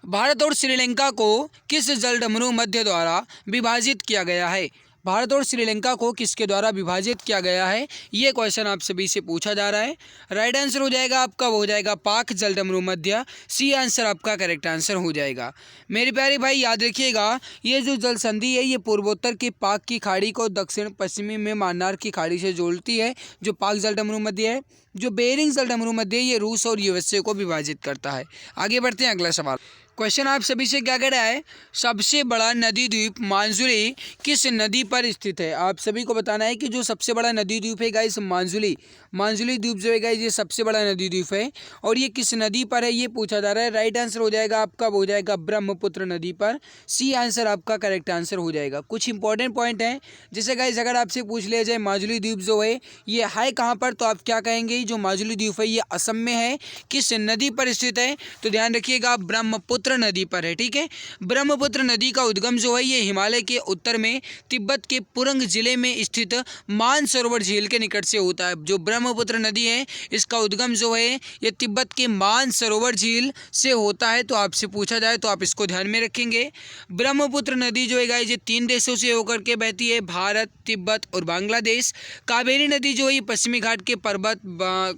भारत और श्रीलंका को किस जलडमरू मध्य द्वारा विभाजित किया गया है। भारत और श्रीलंका को किसके द्वारा विभाजित किया गया है, ये क्वेश्चन आप सभी से पूछा जा रहा है। राइट आंसर हो जाएगा आपका, वो हो जाएगा पाक जलडमरू मध्य। सी आंसर आपका करेक्ट आंसर हो जाएगा। मेरे प्यारे भाई याद रखिएगा ये जो जल संधि है ये पूर्वोत्तर की पाक की खाड़ी को दक्षिण पश्चिमी में मान्नार की खाड़ी से जोड़ती है, जो पाक जलडमरू मध्य है। जो बेरिंग जलडमरू मध्य ये रूस और यूएसए को विभाजित करता है। आगे बढ़ते हैं अगला सवाल। क्वेश्चन आप सभी से क्या कह रहा है, सबसे बड़ा नदी द्वीप मांजुली किस नदी पर स्थित है। आप सभी को बताना है कि जो सबसे बड़ा नदी द्वीप है गाइस मांजुली, मांजुली द्वीप जो है गाइस ये सबसे बड़ा नदी द्वीप है, और ये किस नदी पर है ये पूछा जा रहा है। राइट आंसर हो जाएगा आपका, वो हो जाएगा ब्रह्मपुत्र नदी पर। सी आंसर आपका करेक्ट आंसर हो जाएगा। कुछ इंपॉर्टेंट पॉइंट हैं, जैसे गाइस अगर आपसे पूछ लिया जाए मांजुली द्वीप जो है ये है कहाँ पर, तो आप क्या कहेंगे, जो मांजुली द्वीप है ये असम में है। किस नदी पर स्थित है, तो ध्यान रखिएगा ब्रह्मपुत्र नदी पर है, ठीक है। ब्रह्मपुत्र नदी का उद्गम जो है ये हिमालय के उत्तर में तिब्बत के पुरंग जिले में स्थित मानसरोवर झील के निकट से होता है। जो ब्रह्मपुत्र नदी है इसका उद्गम जो है ये तिब्बत के मानसरोवर झील से होता है। तो आपसे पूछा जाए तो आप इसको ध्यान में रखेंगे। ब्रह्मपुत्र नदी जो है गाइस ये 3 देशों से होकर के बहती है, भारत, तिब्बत और बांग्लादेश। कावेरी नदी जो है ये पश्चिमी घाट के पर्वत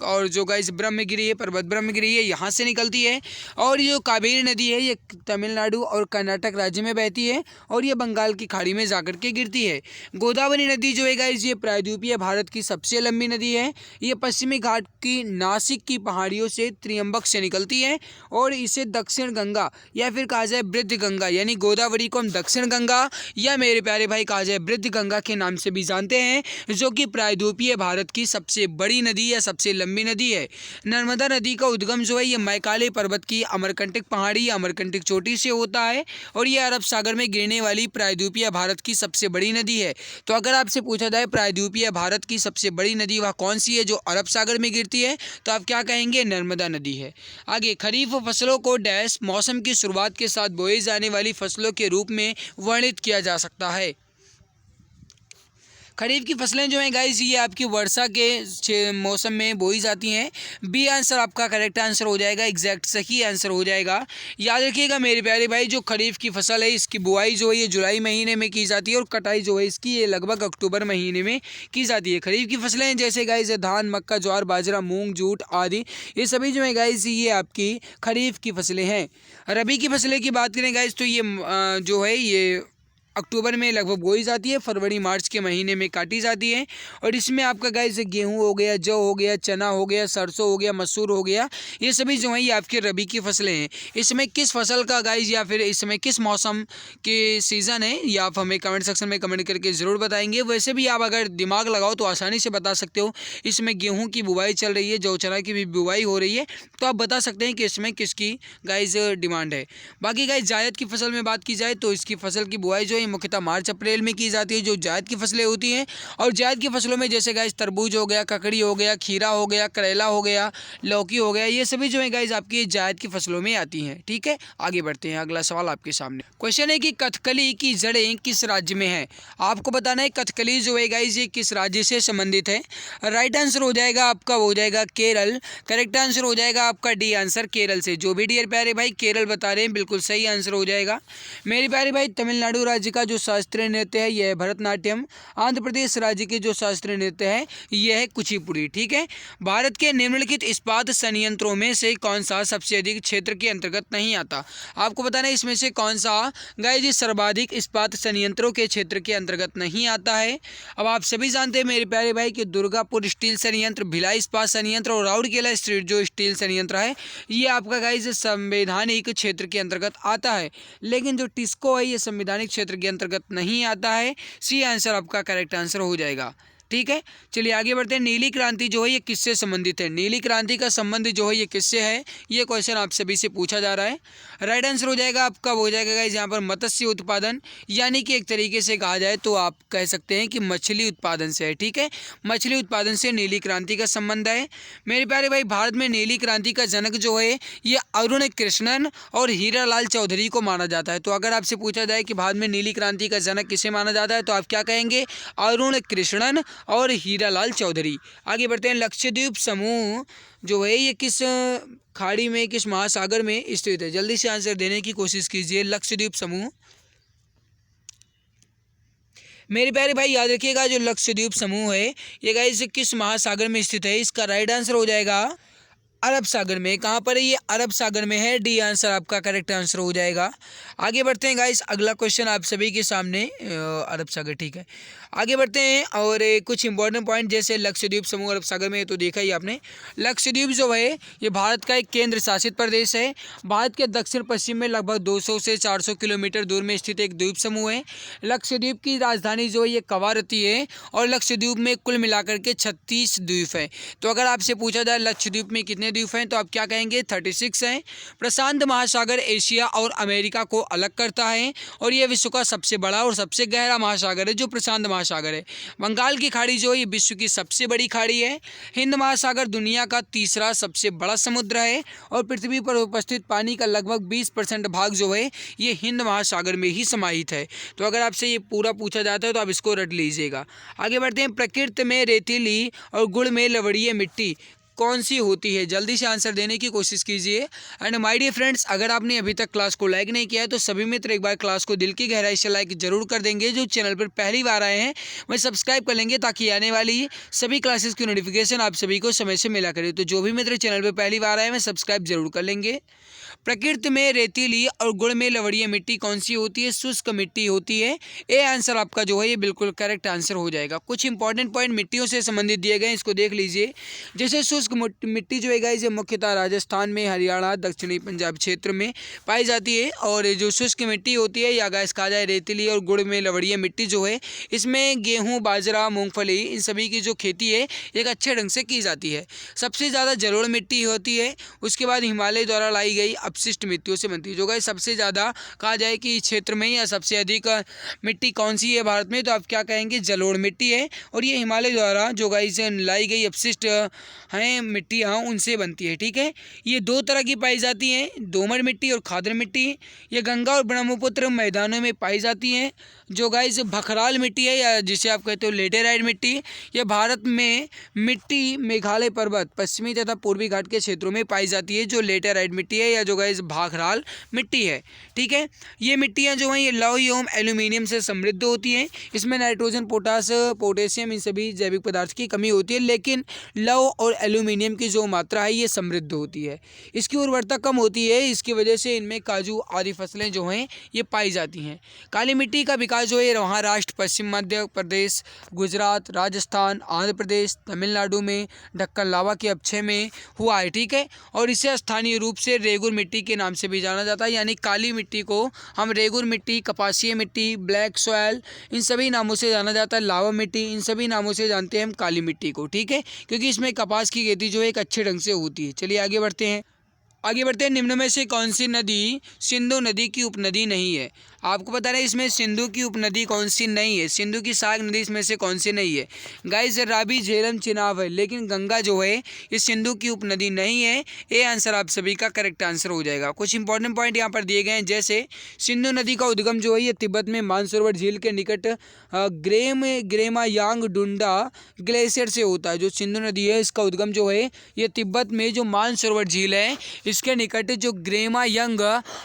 और जो गाइस ब्रह्मगिरी है, पर्वत ब्रह्मगिरी है, यहाँ से निकलती है। और ये जो कावेरी नदी है ये तमिलनाडु और कर्नाटक राज्य में बहती है, और ये बंगाल की खाड़ी में जाकर के गिरती है। गोदावरी नदी जो है गाइस ये प्रायद्वीपीय भारत की सबसे लंबी नदी है। ये पश्चिमी घाट की नासिक की पहाड़ियों से त्रियंबक से निकलती है, और इसे दक्षिण गंगा या फिर कहा जाए वृद्ध गंगा, यानी गोदावरी को हम दक्षिण गंगा या मेरे प्यारे भाई कहा जाए वृद्ध गंगा के नाम से भी जानते हैं, जो कि प्रायद्वीपीय भारत की सबसे बड़ी नदी या सबसे लंबी नदी है। नर्मदा नदी का उद्गम जो है ये मैकाले पर्वत की अमरकंटक पहाड़ी या अमरकंटक चोटी से होता है, और ये अरब सागर में गिरने वाली प्रायद्वीपीय भारत की सबसे बड़ी नदी है। तो अगर आपसे पूछा जाए प्रायद्वीपीय भारत की सबसे बड़ी नदी वह कौन सी है जो अरब सागर में गिरती है, तो आप क्या कहेंगे, नर्मदा नदी है। आगे, खरीफ फसलों को डैश मौसम की शुरुआत के साथ बोई जाने वाली फसलों के रूप में वर्णित किया जा सकता है। खरीफ की फसलें जो हैं गाइस ये आपकी वर्षा के मौसम में बोई जाती हैं। बी आंसर आपका करेक्ट आंसर हो जाएगा, एग्जैक्ट सही आंसर हो जाएगा। याद रखिएगा मेरे प्यारे भाई, जो खरीफ की फसल है इसकी बुआई जो है ये जुलाई महीने में की जाती है और कटाई जो है इसकी ये लगभग अक्टूबर महीने में की जाती है। खरीफ की फसलें जैसे गाइस धान, मक्का, ज्वार, बाजरा, मूंग, जूट आदि ये सभी जो है गाइस ये आपकी खरीफ की फसलें हैं। रबी की फसलें की बात करें गाइस तो ये जो है ये अक्टूबर में लगभग बोई जाती है, फरवरी मार्च के महीने में काटी जाती है। और इसमें आपका गाइस गेहूं हो गया, जौ हो गया, चना हो गया, सरसों हो गया, मसूर हो गया, ये सभी जो हैं ये आपके रबी की फसलें हैं। इसमें किस फसल का गाइस या फिर इसमें किस मौसम के सीज़न है ये आप हमें कमेंट सेक्शन में कमेंट करके ज़रूर बताएंगे। वैसे भी आप अगर दिमाग लगाओ तो आसानी से बता सकते हो। इसमें गेहूँ की बुवाई चल रही है, जौ चना की भी बुवाई हो रही है, तो आप बता सकते हैं कि इसमें किसकी गाइस डिमांड है। बाकी गाइस जायद की फसल में बात की जाए तो इसकी फसल की बुआई जो है मुख्यतः मार्च अप्रैल में की जाती है, जो जायद की फसलें होती हैं। और जायद की फसलों में जैसे गाइस तरबूज हो गया, ककड़ी हो गया, खीरा हो गया, करेला हो गया, लौकी हो गया, ये सभी जो है गाइस आपकी जायद की फसलों में आती हैं। ठीक है, आगे बढ़ते हैं। अगला सवाल आपके सामने क्वेश्चन है कि कथकली की जड़ें किस राज्य में है। आपको बताना है कथकली जो है गाइस ये किस राज्य से संबंधित है। राइट आंसर हो जाएगा आपका हो जाएगा केरल। करेक्ट आंसर हो जाएगा आपका डी आंसर केरल से। जो भी डियर प्यारे भाई केरल बता रहे हैं बिल्कुल सही आंसर हो जाएगा। मेरे प्यारे भाई तमिलनाडु राज्य का जो शास्त्रीय नृत्य है यह है भरतनाट्यम। आंध्र प्रदेश राज्य के जो शास्त्रीय नृत्य है यह है कुचिपुड़ी। ठीक है, भारत के निम्नलिखित इस्पात संयंत्रों में से कौन सा सबसे अधिक क्षेत्र के अंतर्गत नहीं आता। आपको बताना है इसमें से कौन सा गाइस जी सर्वाधिक इस्पात संयंत्रों के क्षेत्र के अंतर्गत नहीं आता है। अब आप सभी जानते हैं मेरे प्यारे भाई कि दुर्गापुर स्टील संयंत्र, भिलाई इस्पात संयंत्र और राउरकेला स्ट्रीट जो स्टील संयंत्र है ये आपका गाइस संवैधानिक क्षेत्र के अंतर्गत आता है, लेकिन जो टिस्को है ये संवैधानिक क्षेत्र के अंतर्गत नहीं आता है। सी आंसर आपका करेक्ट आंसर हो जाएगा। ठीक है, चलिए आगे बढ़ते हैं। नीली क्रांति जो है ये किससे संबंधित है। नीली क्रांति का संबंध जो है ये किससे है, ये क्वेश्चन आप सभी से पूछा जा रहा है। राइट आंसर हो जाएगा आपका हो जाएगा गाइस यहाँ पर मत्स्य उत्पादन, यानी कि एक तरीके से कहा जाए तो आप कह सकते हैं कि मछली उत्पादन से है। ठीक है, मछली उत्पादन से नीली क्रांति का संबंध है। मेरे प्यारे भाई भारत में नीली क्रांति का जनक जो है ये अरुण कृष्णन और हीरालाल चौधरी को माना जाता है। तो अगर आपसे पूछा जाए कि भारत में नीली क्रांति का जनक किसे माना जाता है तो आप क्या कहेंगे, अरुण कृष्णन और हीरालाल चौधरी। आगे बढ़ते हैं। लक्षद्वीप समूह जो है ये किस खाड़ी में, किस महासागर में स्थित है। जल्दी से आंसर देने की कोशिश कीजिए। लक्षद्वीप समूह मेरे प्यारे भाई याद रखिएगा जो लक्षद्वीप समूह है ये गाइस किस महासागर में स्थित है। इसका राइट आंसर हो जाएगा अरब सागर में। कहाँ पर है ये, अरब सागर में है। डी आंसर आपका करेक्ट आंसर हो जाएगा। आगे बढ़ते हैं गाइस, अगला क्वेश्चन आप सभी के सामने अरब सागर। ठीक है, आगे बढ़ते हैं और कुछ इंपॉर्टेंट पॉइंट जैसे लक्षद्वीप समूह अरब सागर में तो देखा ही आपने। लक्षद्वीप जो है ये भारत का एक केंद्र शासित प्रदेश है। भारत के दक्षिण पश्चिम में लगभग 200 से 400 किलोमीटर दूर में स्थित एक द्वीप समूह है। लक्षद्वीप की राजधानी जो है ये कवारती है और लक्षद्वीप में कुल मिलाकर के 36 द्वीप है। तो अगर आपसे पूछा जाए लक्षद्वीप में कितने द्वीप हैं तो आप क्या कहेंगे, 36 हैं। प्रशांत महासागर एशिया और अमेरिका को अलग करता है और यह विश्व का सबसे बड़ा और सबसे गहरा महासागर है जो प्रशांत महासागर है। बंगाल की खाड़ी जो है ये विश्व की सबसे बड़ी खाड़ी है। हिंद महासागर दुनिया का तीसरा सबसे बड़ा समुद्र है और पृथ्वी पर उपस्थित पानी का लगभग 20% भाग जो है ये हिंद महासागर में ही समाहित है। तो अगर आपसे ये पूरा पूछा जाता है तो आप इसको रट लीजिएगा। आगे बढ़ते हैं। प्रकृति में रेतीली और गुण में लवणीय मिट्टी कौन सी होती है। जल्दी से आंसर देने की कोशिश कीजिए। एंड माय डियर फ्रेंड्स, अगर आपने अभी तक क्लास को लाइक नहीं किया है तो सभी मित्र एक बार क्लास को दिल की गहराई से लाइक जरूर कर देंगे। जो चैनल पर पहली बार आए हैं वह सब्सक्राइब कर लेंगे ताकि आने वाली सभी क्लासेस की नोटिफिकेशन आप सभी को समय से मिला करे। तो जो भी मित्र चैनल पर पहली बार आए हैं सब्सक्राइब जरूर कर लेंगे। प्रकृति में रेतीली और गुण में लवणीय मिट्टी कौन सी होती है, शुष्क मिट्टी होती है। ए आंसर आपका जो है ये बिल्कुल करेक्ट आंसर हो जाएगा। कुछ इंपॉर्टेंट पॉइंट मिट्टियों से संबंधित दिए गए हैं, इसको देख लीजिए। जैसे शुष्क मिट्टी जो है गाइस ये मुख्यतः राजस्थान में, हरियाणा, दक्षिणी पंजाब क्षेत्र में पाई जाती है। और जो शुष्क मिट्टी होती है या गाइस कहा जाए रेतीली और गुण में लवणीय मिट्टी जो है इसमें गेहूँ, बाजरा, मूंगफली इन सभी की जो खेती है एक अच्छे ढंग से की जाती है। सबसे ज़्यादा जलोढ़ मिट्टी होती है। उसके बाद हिमालय द्वारा लाई गई अपशिष्ट मिट्टियों से बनती है। जो गाइस सबसे ज़्यादा कहा जाए कि क्षेत्र में या सबसे अधिक मिट्टी कौन सी है भारत में तो आप क्या कहेंगे, जलोढ़ मिट्टी है। और ये हिमालय द्वारा जो गाइस लाई गई अपशिष्ट हैं हैं मिट्टियाँ उनसे बनती है। ठीक है, ये दो तरह की पाई जाती हैं, दोमट मिट्टी और खादर मिट्टी। ये गंगा और ब्रह्मपुत्र मैदानों में पाई जाती हैं। जो गाइस भखराल मिट्टी है या जिसे आप कहते हो लेटेराइट मिट्टी, ये भारत में मिट्टी मेघालय पर्वत, पश्चिमी तथा पूर्वी घाट के क्षेत्रों में पाई जाती है, जो लेटेराइट मिट्टी है या जो गाइस भखराल मिट्टी है। ठीक है, ये मिट्टियाँ जो हैं ये लौह एवं एल्यूमिनियम से समृद्ध होती हैं। इसमें नाइट्रोजन, पोटास, पोटेशियम इन सभी जैविक पदार्थ की कमी होती है, लेकिन लौह और एल्यूमिनियम की जो मात्रा है ये समृद्ध होती है। इसकी उर्वरता कम होती है, इसकी वजह से इनमें काजू आदि फसलें जो हैं ये पाई जाती हैं। काली मिट्टी का विकास जो है महाराष्ट्र, पश्चिम मध्य प्रदेश, गुजरात, राजस्थान, आंध्र प्रदेश, तमिलनाडु में ढक्कन लावा के अपक्षय में हुआ है। ठीक है, और इसे स्थानीय रूप से रेगुर मिट्टी के नाम से भी जाना जाता है, यानी काली मिट्टी को हम रेगुर मिट्टी, कपासीय मिट्टी, ब्लैक सॉयल इन सभी नामों से जाना जाता है, लावा मिट्टी इन सभी नामों से जानते हैं हम काली मिट्टी को। ठीक है, क्योंकि इसमें कपास की खेती जो है एक अच्छे ढंग से होती है। चलिए आगे बढ़ते हैं। निम्न में से कौन सी नदी सिंधु नदी की उपनदी नहीं है? आपको बता रहे हैं इसमें सिंधु की उपनदी कौन सी नहीं है, सिंधु की सहायक नदी इसमें से कौन सी नहीं है? गाइस रावी, झेलम, चिनाब है, लेकिन गंगा जो है ये सिंधु की उपनदी नहीं है। ये आंसर आप सभी का करेक्ट आंसर हो जाएगा। कुछ इंपॉर्टेंट पॉइंट यहाँ पर दिए गए हैं, जैसे सिंधु नदी का उद्गम जो है ये तिब्बत में मानसरोवर झील के निकट ग्रेमायांग डुंडा ग्लेशियर से होता है। जो सिंधु नदी है इसका उद्गम जो है ये तिब्बत में जो मानसरोवर झील है इसके निकट जो ग्रेमायांग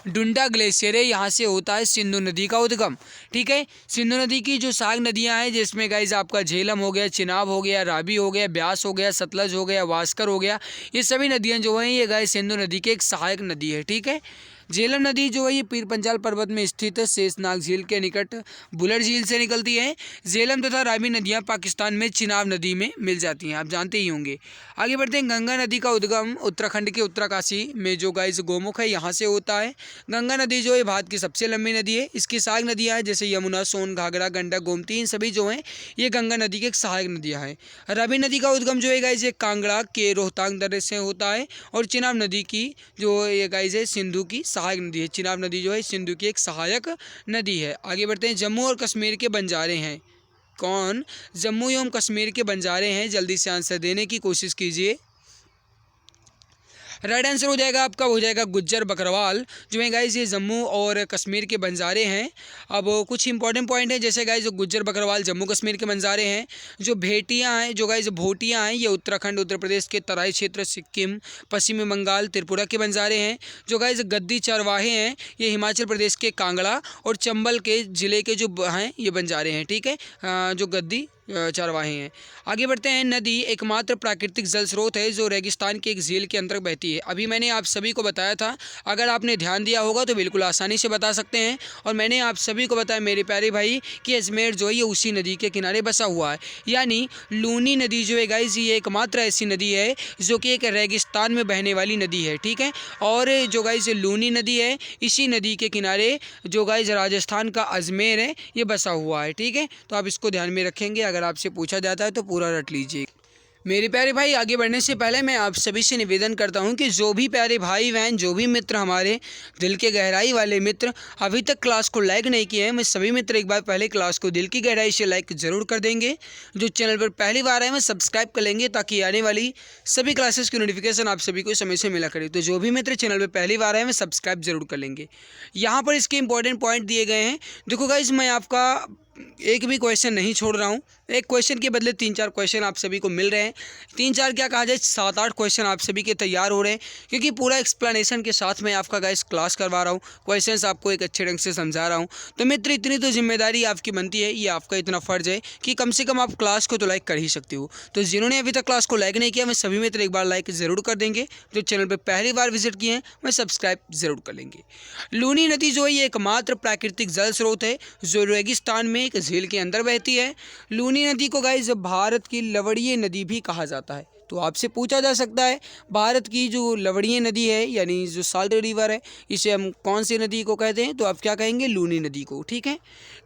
डुंडा ग्लेशियर है यहाँ से होता है सिंधु नदी का उद्गम। ठीक है, सिंधु नदी की जो सहायक नदियाँ हैं जिसमें गाइस आपका झेलम हो गया, चिनाब हो गया, रावी हो गया, ब्यास हो गया, सतलज हो गया, वास्कर हो गया, ये सभी नदियाँ जो हैं ये गाइस सिंधु नदी की एक सहायक नदी है। ठीक है, झेलम नदी जो है ये पीर पंजाल पर्वत में स्थित शेषनाग झील के निकट बुलर झील से निकलती है। झेलम तथा रावी नदियाँ पाकिस्तान में चिनाब नदी में मिल जाती हैं, आप जानते ही होंगे। आगे बढ़ते हैं। गंगा नदी का उद्गम उत्तराखंड के उत्तरकाशी में जो गाइस गोमुख है यहाँ से होता है। गंगा नदी जो है भारत की सबसे लंबी नदी है। इसकी सहायक नदियाँ हैं जैसे यमुना, सोन, घाघरा, गंडक, गोमती, इन सभी जो हैं ये गंगा नदी की एक सहायक नदियाँ हैं। रावी नदी का उद्गम जो है गाइस ये कांगड़ा के रोहतांग दर्रे से होता है, और चिनाब नदी की जो ये गाइस है सिंधु की सहायक नदी है। चिनाब नदी जो है सिंधु की एक सहायक नदी है। आगे बढ़ते हैं। जम्मू और कश्मीर के बंजारे हैं कौन? जम्मू एवं कश्मीर के बंजारे हैं, जल्दी से आंसर देने की कोशिश कीजिए। राइट आंसर हो जाएगा आपका, हो जाएगा गुज्जर बकरवाल जो है गाइस ये जम्मू और कश्मीर के बंजारे हैं। अब कुछ इंपॉर्टेंट पॉइंट है जैसे गाइस जो गुज्जर बकरवाल जम्मू कश्मीर के बंजारे हैं। जो भेटियाँ हैं, जो गाइस भोटियाँ हैं, ये उत्तराखंड, उत्तर प्रदेश के तराई क्षेत्र, सिक्किम, पश्चिमी बंगाल, त्रिपुरा के बंजारे हैं। जो गाइस गद्दी चरवाहे हैं ये हिमाचल प्रदेश के कांगड़ा और चंबल के ज़िले के जो हैं ये बंजारे हैं। ठीक है, जो गद्दी चरवाहे हैं। आगे बढ़ते हैं। नदी एकमात्र प्राकृतिक जल स्रोत है जो रेगिस्तान के एक झील के अंतर्गत बहती है। अभी मैंने आप सभी को बताया था, अगर आपने ध्यान दिया होगा तो बिल्कुल आसानी से बता सकते हैं। और मैंने आप सभी को बताया मेरे प्यारे भाई कि अजमेर जो है ये उसी नदी के किनारे बसा हुआ है, यानी लूनी नदी जो है गाइस ये एकमात्र ऐसी नदी है जो कि एक रेगिस्तान में बहने वाली नदी है। ठीक है, और जो गाइस लूनी नदी है इसी नदी के किनारे जो गाइस राजस्थान का अजमेर है ये बसा हुआ है। ठीक है, तो आप इसको ध्यान में रखेंगे, अगर आपसे पूछा जाता है तो पूरा रट लीजिए। मेरे प्यारे भाई आगे बढ़ने से पहले मैं आप सभी से निवेदन करता हूं कि जो भी प्यारे भाई बहन, जो भी मित्र हमारे दिल के गहराई वाले मित्र अभी तक क्लास को लाइक नहीं किए हैं, मैं सभी मित्र एक बार पहले क्लास को दिल की गहराई से लाइक ज़रूर कर देंगे। जो चैनल पर पहली बार आए हैं सब्सक्राइब कर लेंगे ताकि आने वाली सभी क्लासेस की नोटिफिकेशन आप सभी को समय से मिला करे। तो जो भी मित्र चैनल पर पहली बार आए हैं सब्सक्राइब जरूर कर लेंगे। यहाँ पर इसके इंपॉर्टेंट पॉइंट दिए गए हैं। देखो गाइस मैं आपका एक भी क्वेश्चन नहीं छोड़ रहा हूँ, एक क्वेश्चन के बदले 3-4 क्वेश्चन आप सभी को मिल रहे हैं। 3-4 क्या कहा जाए, 7-8 क्वेश्चन आप सभी के तैयार हो रहे हैं, क्योंकि पूरा एक्सप्लेनेशन के साथ मैं आपका गाइस क्लास करवा रहा हूँ, क्वेश्चंस आपको एक अच्छे ढंग से समझा रहा हूँ। तो मित्र इतनी तो जिम्मेदारी आपकी बनती है, ये आपका इतना फ़र्ज़ है कि कम से कम आप क्लास को तो लाइक कर ही सकते हो। तो जिन्होंने अभी तक क्लास को लाइक नहीं किया मैं सभी मित्र एक बार लाइक ज़रूर कर देंगे। जो चैनल पर पहली बार विजिट किए हैं मैं सब्सक्राइब ज़रूर कर लेंगे। लूनी नदी जो है ये एकमात्र प्राकृतिक जल स्रोत है जो रेगिस्तान में एक झील के अंदर बहती है। लूनी नदी को गाइस भारत की लवणीय नदी भी कहा जाता है। तो आपसे पूछा जा सकता है भारत की जो लवणीय नदी है यानी जो साल्ट रिवर है इसे हम कौन सी नदी को कहते हैं, तो आप क्या कहेंगे, लूनी नदी को। ठीक है,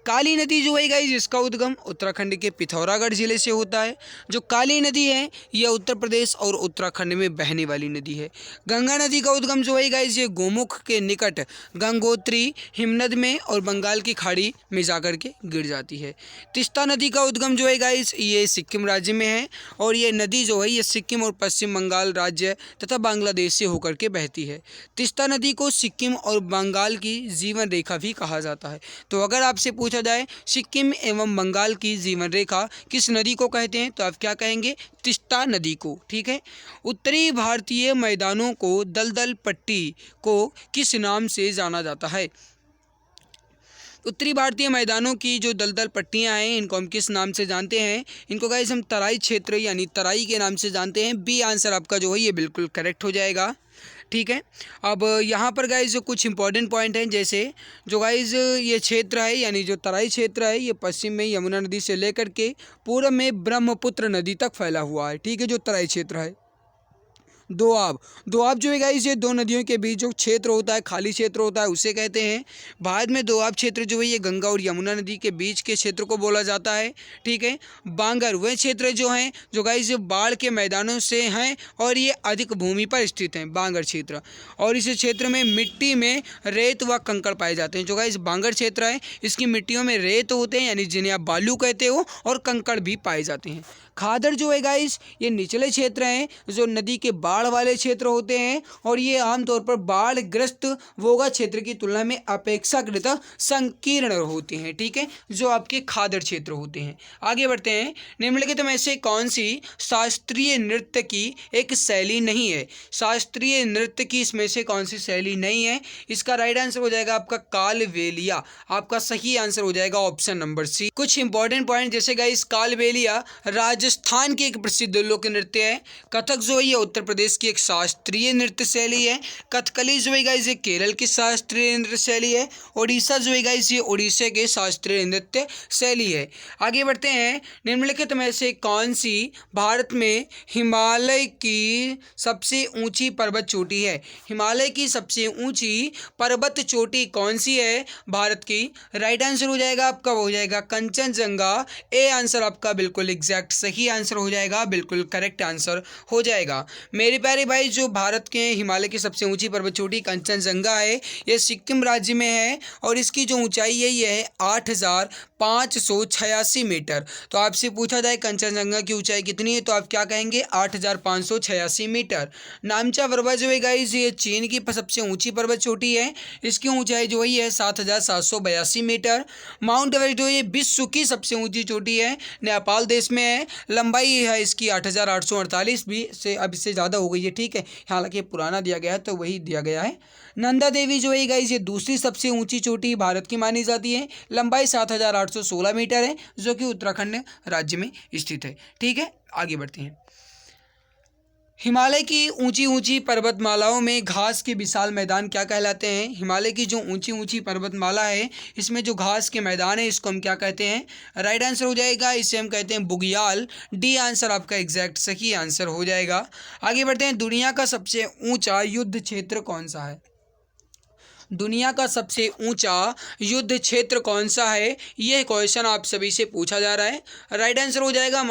काली नदी जो है गाइस इसका उद्गम उत्तराखंड के पिथौरागढ़ जिले से होता है। जो काली नदी है यह उत्तर प्रदेश और उत्तराखंड में बहने वाली नदी है। गंगा नदी का उद्गम जो है गाइस ये गोमुख के निकट गंगोत्री हिमनद में और बंगाल की खाड़ी में जाकर के गिर जाती है। तीस्ता नदी का उद्गम जो है गाइस ये सिक्किम राज्य में है, और ये नदी जो है ये सिक्किम और पश्चिम बंगाल राज्य तथा बांग्लादेश से होकर के बहती है। तीस्ता नदी को सिक्किम और बंगाल की जीवन रेखा भी कहा जाता है। तो अगर आपसे पूछा जाए सिक्किम एवं बंगाल की जीवन रेखा किस नदी को कहते हैं, तो आप क्या कहेंगे? तीस्ता नदी को। ठीक है। उत्तरी भारतीय मैदानों को दलदल पट्टी को किस नाम से जाना जाता है? उत्तरी भारतीय मैदानों की जो दलदल पट्टियां हैं, इनको हम किस नाम से जानते हैं? इनको गाइस हम तराई क्षेत्र यानी तराई के नाम से जानते हैं। बी आंसर आपका जो है ये बिल्कुल करेक्ट हो जाएगा। ठीक है। अब यहाँ पर गाइस जो कुछ इंपॉर्टेंट पॉइंट हैं, जैसे जो गाइस ये क्षेत्र है यानी जो तराई क्षेत्र है, ये पश्चिम में यमुना नदी से लेकर के पूर्व में ब्रह्मपुत्र नदी तक फैला हुआ है। ठीक है, जो तराई क्षेत्र है। दोआब जो है गाइस ये दो नदियों के बीच जो क्षेत्र होता है, खाली क्षेत्र होता है, उसे कहते हैं। भारत में दोआब क्षेत्र जो है ये गंगा और यमुना नदी के बीच के क्षेत्र को बोला जाता है। ठीक है। बांगर वह क्षेत्र जो हैं जो गाइस ये बाढ़ के मैदानों से हैं और ये अधिक भूमि पर स्थित हैं, बांगर क्षेत्र। और इस क्षेत्र में मिट्टी में रेत व कंकड़ पाए जाते हैं। जो गाइस बांगर क्षेत्र है इसकी मिट्टियों में रेत होते हैं यानी जिन्हें आप बालू कहते हो, और कंकड़ भी पाए जाते हैं। खादर जो है गाइस ये निचले क्षेत्र हैं जो नदी के बाढ़ वाले क्षेत्र होते हैं, और ये आमतौर पर बाढ़ ग्रस्त वोगा क्षेत्र की तुलना में अपेक्षाकृत संकीर्ण होते हैं। ठीक है, जो आपके खादर क्षेत्र होते हैं। आगे बढ़ते हैं। निम्नलिखित में से कौन सी शास्त्रीय नृत्य की एक शैली नहीं है? शास्त्रीय नृत्य की इसमें से कौन सी शैली नहीं है? इसका राइट आंसर हो जाएगा आपका कालबेलिया। आपका सही आंसर हो जाएगा ऑप्शन नंबर सी। कुछ इंपॉर्टेंट पॉइंट, जैसे गाइस कालबेलिया राजस्थान की एक प्रसिद्ध लोक नृत्य है। कथक जो है ये उत्तर प्रदेश की एक शास्त्रीय नृत्य शैली है। कथकली जो है गाइस ये केरल की शास्त्रीय नृत्य शैली है। ओडिशा जो है गाइस ये ओडिशा के शास्त्रीय नृत्य शैली है। आगे बढ़ते हैं। निम्नलिखित में से कौन सी भारत में हिमालय की सबसे ऊंची पर्वत चोटी है? हिमालय की सबसे ऊंची पर्वत चोटी कौन सी है भारत की? राइट आंसर हो जाएगा आपका, वो हो जाएगा कंचनजंगा। ए आंसर आपका बिल्कुल एग्जैक्ट सही आंसर हो जाएगा, बिल्कुल करेक्ट आंसर हो जाएगा। मेरे प्यारे भाई, जो भारत के हिमालय की सबसे ऊंची पर्वत चोटी कंचनजंगा है, ये सिक्किम राज्य में है और इसकी जो ऊंचाई है ये है 8,586 मीटर। तो आपसे पूछा जाए कंचनजंगा की ऊंचाई कितनी है, तो आप क्या कहेंगे? 8,586 मीटर। नामचा पर्वत जो है गाइस ये चीन की सबसे ऊंची पर्वत चोटी है। इसकी ऊंचाई जो है ये 7,782 मीटर। माउंट एवरेस्ट जो ये विश्व की सबसे ऊंची चोटी है, नेपाल देश में है। लंबाई है इसकी 8,848 भी से अब इससे ज़्यादा हो गई है। ठीक है, हालांकि पुराना दिया गया है तो वही दिया गया है। नंदा देवी जो है गाइस ये दूसरी सबसे ऊंची चोटी भारत की मानी जाती है। लंबाई 7,816 मीटर है, जो कि उत्तराखंड राज्य में स्थित है। ठीक है, आगे बढ़ते हैं। हिमालय की ऊंची ऊंची पर्वतमालाओं में घास के विशाल मैदान क्या कहलाते हैं? हिमालय की जो ऊंची ऊंची पर्वतमाला है इसमें जो घास के मैदान है इसको हम क्या कहते हैं? राइट आंसर हो जाएगा, इसे हम कहते हैं बुग्याल। डी आंसर आपका एग्जैक्ट सही आंसर हो जाएगा। आगे बढ़ते हैं। दुनिया का सबसे ऊंचा युद्ध क्षेत्र कौन सा है? दुनिया का सबसे ऊंचा युद्ध क्षेत्र कौन सा है, ये क्वेश्चन आप सभी से पूछा जा रहा है। राइट आंसर हो जाएगा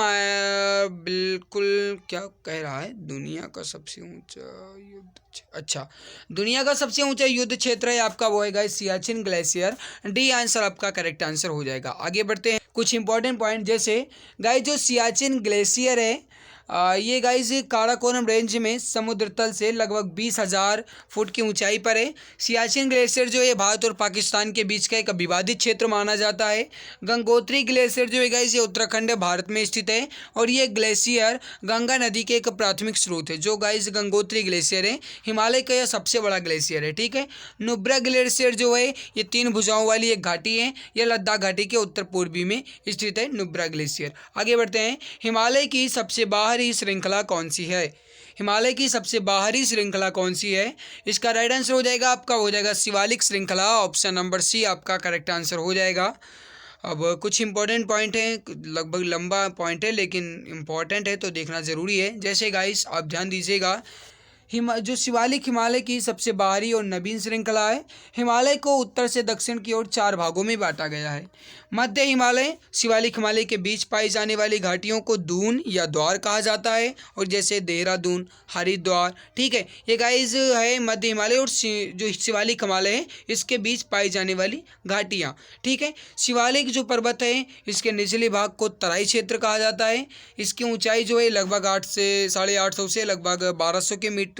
बिल्कुल क्या कह रहा है? दुनिया का सबसे ऊंचा युद्ध, अच्छा, दुनिया का सबसे ऊंचा युद्ध क्षेत्र है आपका, वो है guys Siachen glacier. D answer आपका करेक्ट आंसर हो जाएगा। आगे बढ़ते हैं। कुछ इंपॉर्टेंट पॉइंट, जैसे गाइस जो सियाचिन ग्लेशियर है ये गाइस काराकोरम रेंज में समुद्र तल से लगभग 20,000 फुट की ऊंचाई पर है। सियाचिन ग्लेशियर जो है भारत और पाकिस्तान के बीच का एक विवादित क्षेत्र माना जाता है। गंगोत्री ग्लेशियर जो है गाइस ये उत्तराखंड भारत में स्थित है और ये ग्लेशियर गंगा नदी के एक प्राथमिक स्रोत है। जो गाइस गंगोत्री ग्लेशियर है हिमालय का यह सबसे बड़ा ग्लेशियर है। ठीक है। नुब्रा ग्लेशियर जो है ये 3 भुजाओं वाली एक घाटी है, यह लद्दाख घाटी के उत्तर पूर्वी में स्थित है नुब्रा ग्लेशियर। आगे बढ़ते हैं। हिमालय की सबसे बाहरी श्रृंखला कौन सी है? हिमालय की सबसे बाहरी श्रृंखला कौन सी है? इसका राइट आंसर हो जाएगा आपका, हो जाएगा शिवालिक श्रृंखला। ऑप्शन नंबर सी आपका करेक्ट आंसर हो जाएगा। अब कुछ इंपॉर्टेंट पॉइंट हैं, लगभग लंबा पॉइंट है लेकिन इंपॉर्टेंट है तो देखना ज़रूरी है। जैसे गाइस आप ध्यान दीजिएगा, जो शिवालिक हिमालय की सबसे बाहरी और नवीन श्रृंखला है। हिमालय को उत्तर से दक्षिण की ओर 4 भागों में बांटा गया है। मध्य हिमालय शिवालिक हिमालय के बीच पाई जाने वाली घाटियों को दून या द्वार कहा जाता है, और जैसे देहरादून, हरिद्वार, ठीक है, ये गाइज है मध्य हिमालय और जो शिवालिक हिमालय है इसके बीच पाई जाने वाली घाटियाँ, ठीक है। शिवालिक जो पर्वत है इसके निचले भाग को तराई क्षेत्र कहा जाता है। इसकी ऊंचाई जो है लगभग 8 से 850 से लगभग 1200 के मीटर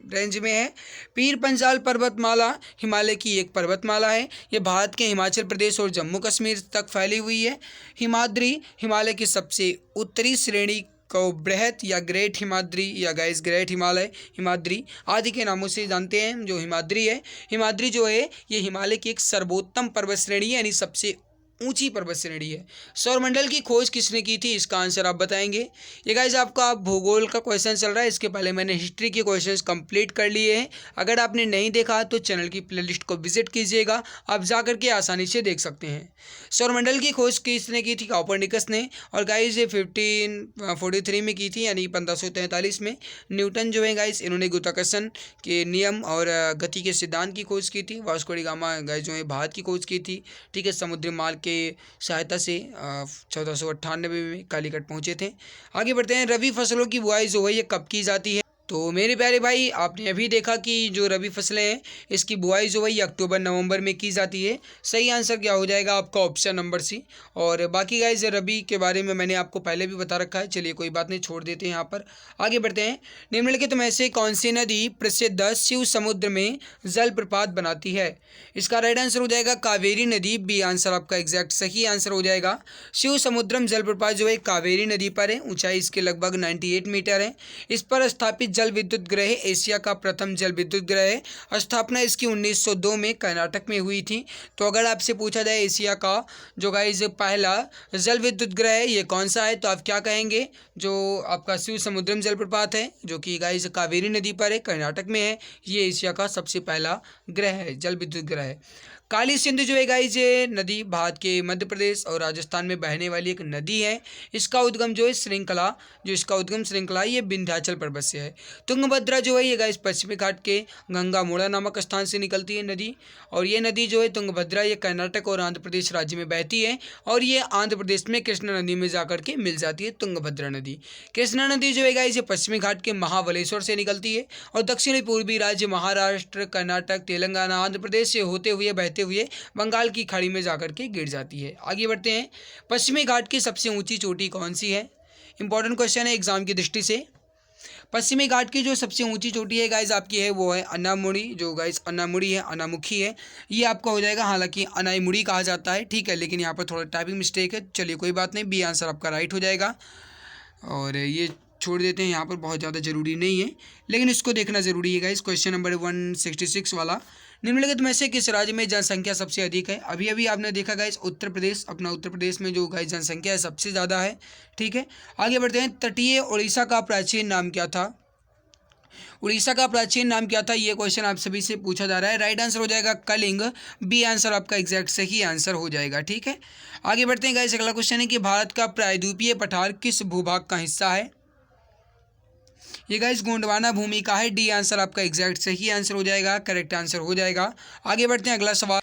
रेंज में है। पीर पंजाल पर्वतमाला हिमालय की एक पर्वतमाला है। ये भारत के हिमाचल प्रदेश और जम्मू कश्मीर तक फैली हुई है। हिमाद्री हिमालय की सबसे उत्तरी श्रेणी को बृहत या ग्रेट हिमाद्री या गाइस ग्रेट हिमालय, हिमाद्री आदि के नामों से जानते हैं। जो हिमाद्री है, हिमाद्री जो है ये हिमालय की एक सर्वोत्तम पर्वत श्रेणी है, यानी सबसे ऊंची पर्वत श्रेणी है। सौरमंडल की खोज किसने की थी, इसका आंसर आप बताएंगे। ये गाइस आपका भूगोल का क्वेश्चन चल रहा है। इसके पहले मैंने हिस्ट्री के क्वेश्चंस कंप्लीट कर लिए हैं। अगर आपने नहीं देखा तो चैनल की प्लेलिस्ट को विजिट कीजिएगा, आप जा करके आसानी से देख सकते हैं। सौरमंडल की खोज किसने की थी, कोपरनिकस ने। और गाइस ये 1543 में की थी, यानी 1543 में। न्यूटन जो है गाइस इन्होंने गुरुत्वाकर्षण के नियम और गति के सिद्धांत की खोज की थी। वास्को डी गामा गाइस जो है भारत की खोज की थी, ठीक है, समुद्री मार्ग के सहायता से 1498 में कालीकट पहुंचे थे। आगे बढ़ते हैं। रबी फसलों की बुआई जो है ये कब की जाती है। तो मेरे प्यारे भाई आपने अभी देखा कि जो रबी फसलें हैं इसकी बुआई जो है ये अक्टूबर नवंबर में की जाती है। सही आंसर क्या हो जाएगा आपका, ऑप्शन नंबर सी। और बाकी गाइस रबी के बारे में मैंने आपको पहले भी बता रखा है, चलिए कोई बात नहीं, छोड़ देते हैं यहाँ पर। आगे बढ़ते हैं। निम्नलिखित में से कौन सी नदी प्रसिद्ध शिव समुद्र में जलप्रपात बनाती है। इसका राइट आंसर हो जाएगा कावेरी नदी। बी आंसर आपका एग्जैक्ट सही आंसर हो जाएगा। शिव समुद्रम जलप्रपात जो है कावेरी नदी पर है। ऊंचाई इसके लगभग 98 मीटर है। इस पर स्थापित जल विद्युत ग्रह एशिया का प्रथम जल विद्युत ग्रह है। स्थापना इसकी 1902 में कर्नाटक में हुई थी। तो अगर आपसे पूछा जाए एशिया का जो गाइस पहला जल विद्युत ग्रह है ये कौन सा है, तो आप क्या कहेंगे। जो आपका शिव समुद्रम जलप्रपात है जो कि गाइस कावेरी नदी पर है, कर्नाटक में है, ये एशिया का सबसे पहला ग्रह है, जल विद्युत ग्रह है। काली सिंधु जो है गाइस ये नदी भारत के मध्य प्रदेश और राजस्थान में बहने वाली एक नदी है। इसका उद्गम जो है श्रृंखला, जो इसका उद्गम श्रृंखला ये विंध्याचल पर्वत से है। तुंगभद्रा जो है ये गाइस पश्चिमी घाट के गंगा मोड़ा नामक स्थान से निकलती है नदी। और ये नदी जो है तुंगभद्रा ये कर्नाटक और आंध्र प्रदेश राज्य में बहती है। और ये आंध्र प्रदेश में कृष्णा नदी में जाकर के मिल जाती है तुंगभद्रा नदी। कृष्णा नदी जो है गाइस ये पश्चिमी घाट के महाबलेश्वर से निकलती है और दक्षिणी पूर्वी राज्य महाराष्ट्र, कर्नाटक, तेलंगाना, आंध्र प्रदेश से होते हुए बंगाल की खाड़ी में जाकर के गिर जाती है। आगे बढ़ते हैं। पश्चिमी घाट की सबसे ऊंची चोटी कौन सी है। इंपॉर्टेंट क्वेश्चन है एग्जाम की दृष्टि से। पश्चिमी घाट की जो सबसे ऊंची चोटी है गाइस आपकी है वो है अनामुड़ी। जो गाइस अनामुड़ी है, अनामुखी है, ये आपका हो जाएगा। हालांकि अनाईमुड़ी कहा जाता है, ठीक है, लेकिन यहाँ पर थोड़ा टाइपिंग मिस्टेक है। चलिए कोई बात नहीं, बी आंसर आपका राइट हो जाएगा। और ये छोड़ देते हैं, यहाँ पर बहुत ज़्यादा ज़रूरी नहीं है, लेकिन इसको देखना ज़रूरी है गाइस। क्वेश्चन नंबर 166 वाला, निम्नलिखित में से किस राज्य में जनसंख्या सबसे अधिक है। अभी अभी आपने देखा गाइस उत्तर प्रदेश, अपना उत्तर प्रदेश में जो गाइस जनसंख्या है सबसे ज़्यादा है, ठीक है। आगे बढ़ते हैं। तटीय उड़ीसा का प्राचीन नाम क्या था। उड़ीसा का प्राचीन नाम क्या था, ये क्वेश्चन आप सभी से पूछा जा रहा है। राइट आंसर हो जाएगा कलिंग। बी आंसर आपका एग्जैक्ट सही आंसर हो जाएगा, ठीक है। आगे बढ़ते हैं गाइस। अगला क्वेश्चन है कि भारत का प्रायद्वीपीय पठार किस भूभाग का हिस्सा है। ये गाइस गोंडवाना भूमि का है। डी आंसर आपका एग्जैक्ट सही आंसर हो जाएगा, करेक्ट आंसर हो जाएगा। आगे बढ़ते हैं। अगला सवाल,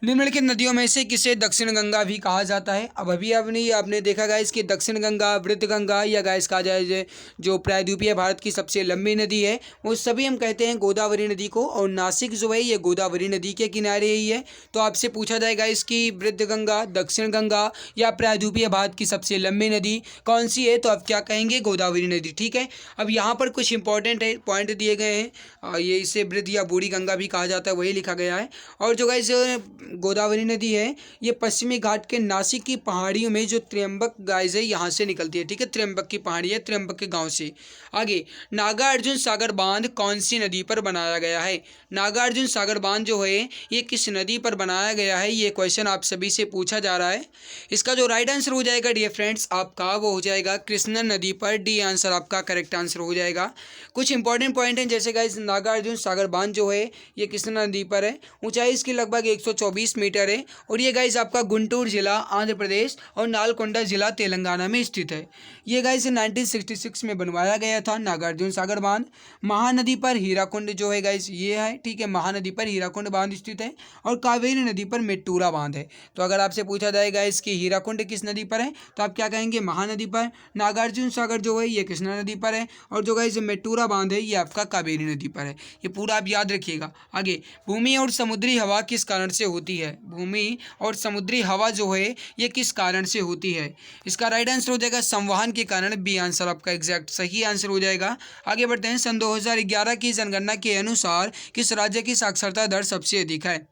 निम्नलिखित नदियों में से किसे दक्षिण गंगा भी कहा जाता है। अब अभी आपने देखा गाइस कि दक्षिण गंगा, वृद्ध गंगा या गाइस कहा जाए जो प्रायद्वीपीय भारत की सबसे लंबी नदी है वो सभी हम कहते हैं गोदावरी नदी को। और नासिक जो है ये गोदावरी नदी के किनारे ही है। तो आपसे पूछा जाए गाइस कि वृद्ध गंगा, दक्षिण गंगा या प्रायद्वीपीय भारत की सबसे लंबी नदी कौन सी है, तो आप क्या कहेंगे, गोदावरी नदी, ठीक है। अब यहाँ पर कुछ इंपॉर्टेंट है पॉइंट दिए गए हैं। ये इसे वृद्ध या बूढ़ी गंगा भी कहा जाता है, वही लिखा गया है। और जो गाइस गोदावरी नदी है ये पश्चिमी घाट के नासिक की पहाड़ियों में जो त्र्यंबक गाइस है यहाँ से निकलती है, ठीक है। त्र्यंबक की पहाड़ी है, त्र्यंबक के गांव से। आगे, नागार्जुन सागर बांध कौन सी नदी पर बनाया गया है। नागार्जुन सागर बांध जो है ये किस नदी पर बनाया गया है, ये क्वेश्चन आप सभी से पूछा जा रहा है। इसका जो राइट आंसर हो जाएगा डियर फ्रेंड्स आपका वो हो जाएगा कृष्णा नदी पर। डी आंसर आपका करेक्ट आंसर हो जाएगा। कुछ इंपॉर्टेंट पॉइंट हैं जैसे गाइस नागार्जुन सागर बांध जो है ये कृष्णा नदी पर है। ऊंचाई इसकी लगभग 1720 मीटर है और ये गाइस आपका गुंटूर जिला आंध्र प्रदेश और नालकोंडा जिला तेलंगाना में स्थित है। ये गाइस 1966 में बनवाया गया था नागार्जुन सागर बांध। महानदी पर हीराकुंड जो है गाइस ये है, ठीक है, महानदी पर हीराकुंड बांध स्थित है और कावेरी नदी पर मेट्टूरा बांध है। तो अगर आपसे पूछा जाए गाइस कि हीराकुंड किस नदी पर है तो आप क्या कहेंगे, महानदी पर। नागार्जुन सागर जो है ये कृष्णा नदी पर है और जो गाइस मेट्टूरा बांध है ये आपका कावेरी नदी पर है। ये पूरा आप याद रखिएगा। आगे, भूमि और समुद्री हवा किस कारण से होती है? भूमि और समुद्री हवा जो है ये किस कारण से होती है? इसका राइट आंसर हो जाएगा संवहन के कारण। बी आंसर आपका एग्जैक्ट सही आंसर हो जाएगा। आगे बढ़ते हैं। सन 2011 की जनगणना के अनुसार किस राज्य की साक्षरता दर सबसे अधिक है?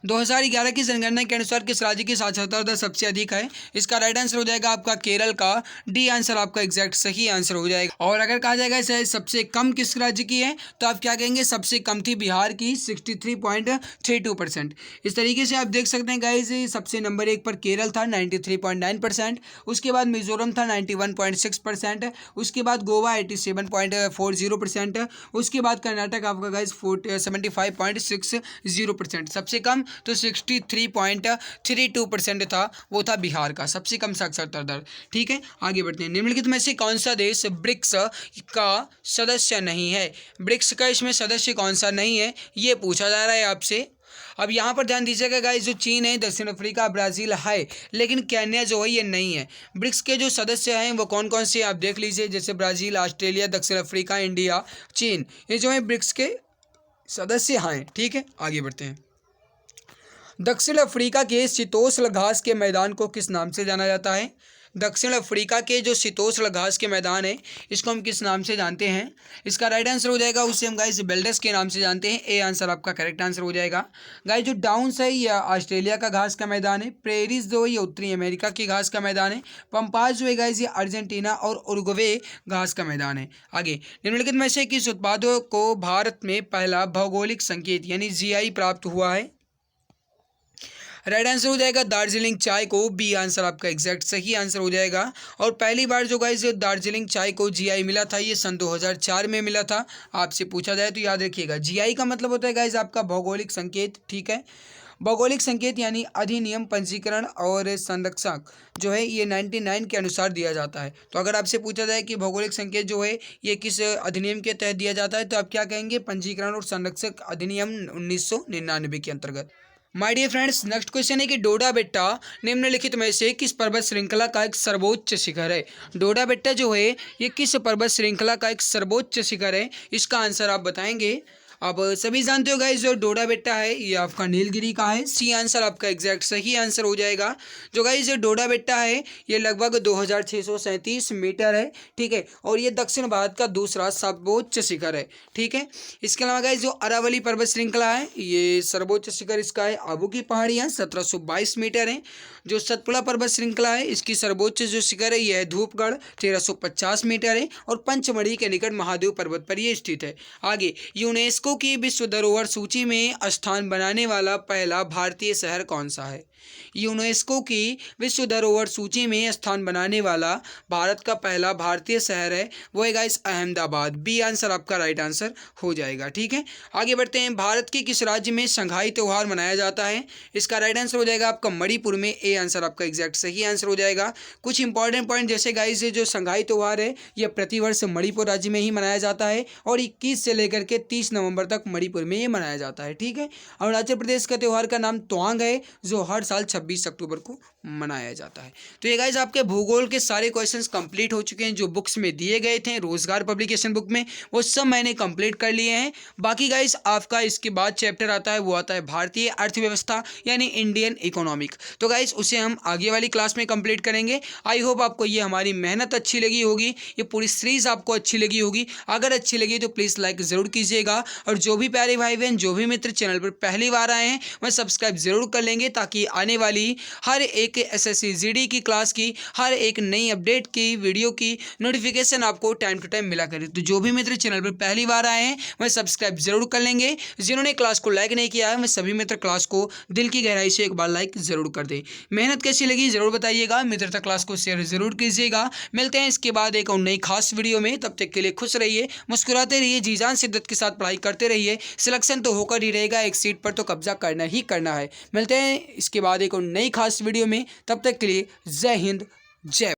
2011 की जनगणना के अनुसार किस राज्य की साक्षरता दर सबसे अधिक है? इसका राइट आंसर हो जाएगा आपका केरल का। डी आंसर आपका एग्जैक्ट सही आंसर हो जाएगा। और अगर कहा जाएगा इसे सबसे कम किस राज्य की है तो आप क्या कहेंगे, सबसे कम थी बिहार की 63.32%। इस तरीके से आप देख सकते हैं गाइस, सबसे नंबर 1 पर केरल था 93.9%, उसके बाद मिजोरम था 91.6%, उसके बाद गोवा 87.40%, उसके बाद कर्नाटक आपका गाइस 75.60%। सबसे कम तो 63.32% था, वो था बिहार का सबसे कम साक्षरता दर। ठीक है, आगे बढ़ते हैं। निम्नलिखित में से कौन सा देश ब्रिक्स का सदस्य नहीं है? ब्रिक्स का इसमें सदस्य कौन सा नहीं है ये पूछा जा रहा है आपसे। अब यहाँ पर ध्यान दीजिएगा गाइस, जो चीन है, दक्षिण अफ्रीका, ब्राज़ील है, लेकिन केन्या जो है ये नहीं है। ब्रिक्स के जो सदस्य हैं वो कौन कौन से आप देख लीजिए, जैसे ब्राज़ील, ऑस्ट्रेलिया, दक्षिण अफ्रीका, इंडिया, चीन, ये जो है ब्रिक्स के सदस्य हैं। ठीक है, आगे बढ़ते हैं। दक्षिण अफ्रीका के शीतोष्ण घास के मैदान को किस नाम से जाना जाता है? दक्षिण अफ्रीका के जो शीतोष्ण घास के मैदान है इसको हम किस नाम से जानते हैं? इसका राइट आंसर हो जाएगा, उसे हम गाइस बेल्डस के नाम से जानते हैं। ए आंसर आपका करेक्ट आंसर हो जाएगा। गाइस जो डाउन्स है ये ऑस्ट्रेलिया का घास का मैदान है। प्रेरीज जो है ये उत्तरी अमेरिका की घास का मैदान है। पंपास जो है गाइस ये अर्जेंटीना और उरुग्वे घास का मैदान है। आगे, निम्नलिखित में से किस उत्पादों को भारत में पहला भौगोलिक संकेत यानी जीआई प्राप्त हुआ है? राइट आंसर हो जाएगा दार्जिलिंग चाय को। बी आंसर आपका एग्जैक्ट सही आंसर हो जाएगा। और पहली बार जो गाइस दार्जिलिंग चाय को जीआई मिला था ये सन 2004 में मिला था। आपसे पूछा जाए तो याद रखिएगा, जीआई का मतलब होता है गाइस आपका भौगोलिक संकेत। ठीक है, भौगोलिक संकेत यानी अधिनियम, पंजीकरण और संरक्षक जो है ये 99 के अनुसार दिया जाता है। तो अगर आपसे पूछा जाए कि भौगोलिक संकेत जो है ये किस अधिनियम के तहत दिया जाता है तो आप क्या कहेंगे, पंजीकरण और संरक्षक अधिनियम 1999 के अंतर्गत। My dear friends, next question है कि डोडा बेट्टा निम्नलिखित में से किस पर्वत श्रृंखला का एक सर्वोच्च शिखर है? डोडा बेट्टा जो है ये किस पर्वत श्रृंखला का एक सर्वोच्च शिखर है? इसका आंसर आप बताएंगे। अब सभी जानते हो गाइस, जो डोडा बेट्टा है ये आपका नीलगिरी का है। सी आंसर आपका एग्जैक्ट सही आंसर हो जाएगा। जो गाइस जो डोडा बेट्टा है ये लगभग 2637 मीटर है। ठीक है, और ये दक्षिण भारत का दूसरा सर्वोच्च शिखर है। ठीक है, इसके अलावा गाइस जो अरावली पर्वत श्रृंखला है ये सर्वोच्च शिखर इसका है आबू की पहाड़ियाँ 1722 मीटर है। जो सतपुड़ा पर्वत श्रृंखला है इसकी सर्वोच्च जो शिखर है यह है धूपगढ़ 1350 मीटर है और पंचमढ़ी के निकट महादेव पर्वत पर यह स्थित है। आगे, यूनेस्को की विश्व धरोहर सूची में स्थान बनाने वाला पहला भारतीय शहर कौन सा है? यूनेस्को की विश्व धरोहर सूची में स्थान बनाने वाला भारत का पहला भारतीय शहर है वो है गाइस अहमदाबाद। बी आंसर आपका राइट आंसर हो जाएगा। ठीक है, आगे बढ़ते हैं। भारत के किस राज्य में संघाई त्यौहार मनाया जाता है? इसका राइट आंसर हो जाएगा आपका मणिपुर में। ए आंसर आपका एग्जैक्ट सही आंसर हो जाएगा। कुछ इंपॉर्टेंट पॉइंट जैसे गाइस जो संघाई त्यौहार है यह प्रतिवर्ष मणिपुर राज्य में ही मनाया जाता है और 21 से लेकर के 30 नवंबर तक मणिपुर में ये मनाया जाता है। ठीक है, अरुणाचल प्रदेश का त्यौहार का नाम त्वांग है जो हर साल 26 अक्टूबर को मनाया जाता है। तो ये गाइस आपके भूगोल के सारे क्वेश्चंस कंप्लीट हो चुके हैं। जो बुक्स में दिए गए थे रोजगार पब्लिकेशन बुक में वो सब मैंने कंप्लीट कर लिए हैं। बाकी गाइस आपका इसके बाद चैप्टर आता है वो आता है भारतीय अर्थव्यवस्था यानी इंडियन इकोनॉमिक। तो गाइस उसे हम आगे वाली क्लास में कंप्लीट करेंगे। आई होप आपको ये हमारी मेहनत अच्छी लगी होगी, ये पूरी सीरीज आपको अच्छी लगी होगी। अगर अच्छी लगी तो प्लीज़ लाइक ज़रूर कीजिएगा और जो भी प्यारे भाई बहन जो भी मित्र चैनल पर पहली बार आए हैं वह सब्सक्राइब जरूर कर लेंगे ताकि आने वाली हर एक एसएससी जीडी की क्लास की हर एक नई अपडेट की वीडियो की नोटिफिकेशन आपको टाइम टू टाइम मिला करे। तो जो भी मित्र चैनल पर पहली बार आए हैं वह सब्सक्राइब जरूर कर लेंगे। जिन्होंने क्लास को लाइक नहीं किया है वह सभी मित्र क्लास को दिल की गहराई से एक बार लाइक जरूर कर दें। मेहनत कैसी लगी जरूर बताइएगा। मित्रता क्लास को शेयर जरूर कीजिएगा। मिलते हैं इसके बाद एक और नई खास वीडियो में। तब तक के लिए खुश रहिए, मुस्कुराते रहिए, जी जान शिद्दत के साथ पढ़ाई करते रहिए। सिलेक्शन तो होकर ही रहेगा, एक सीट पर तो कब्जा करना ही करना है। मिलते हैं इसके बाद एक और नई खास वीडियो में। तब तक के लिए जय हिंद, जय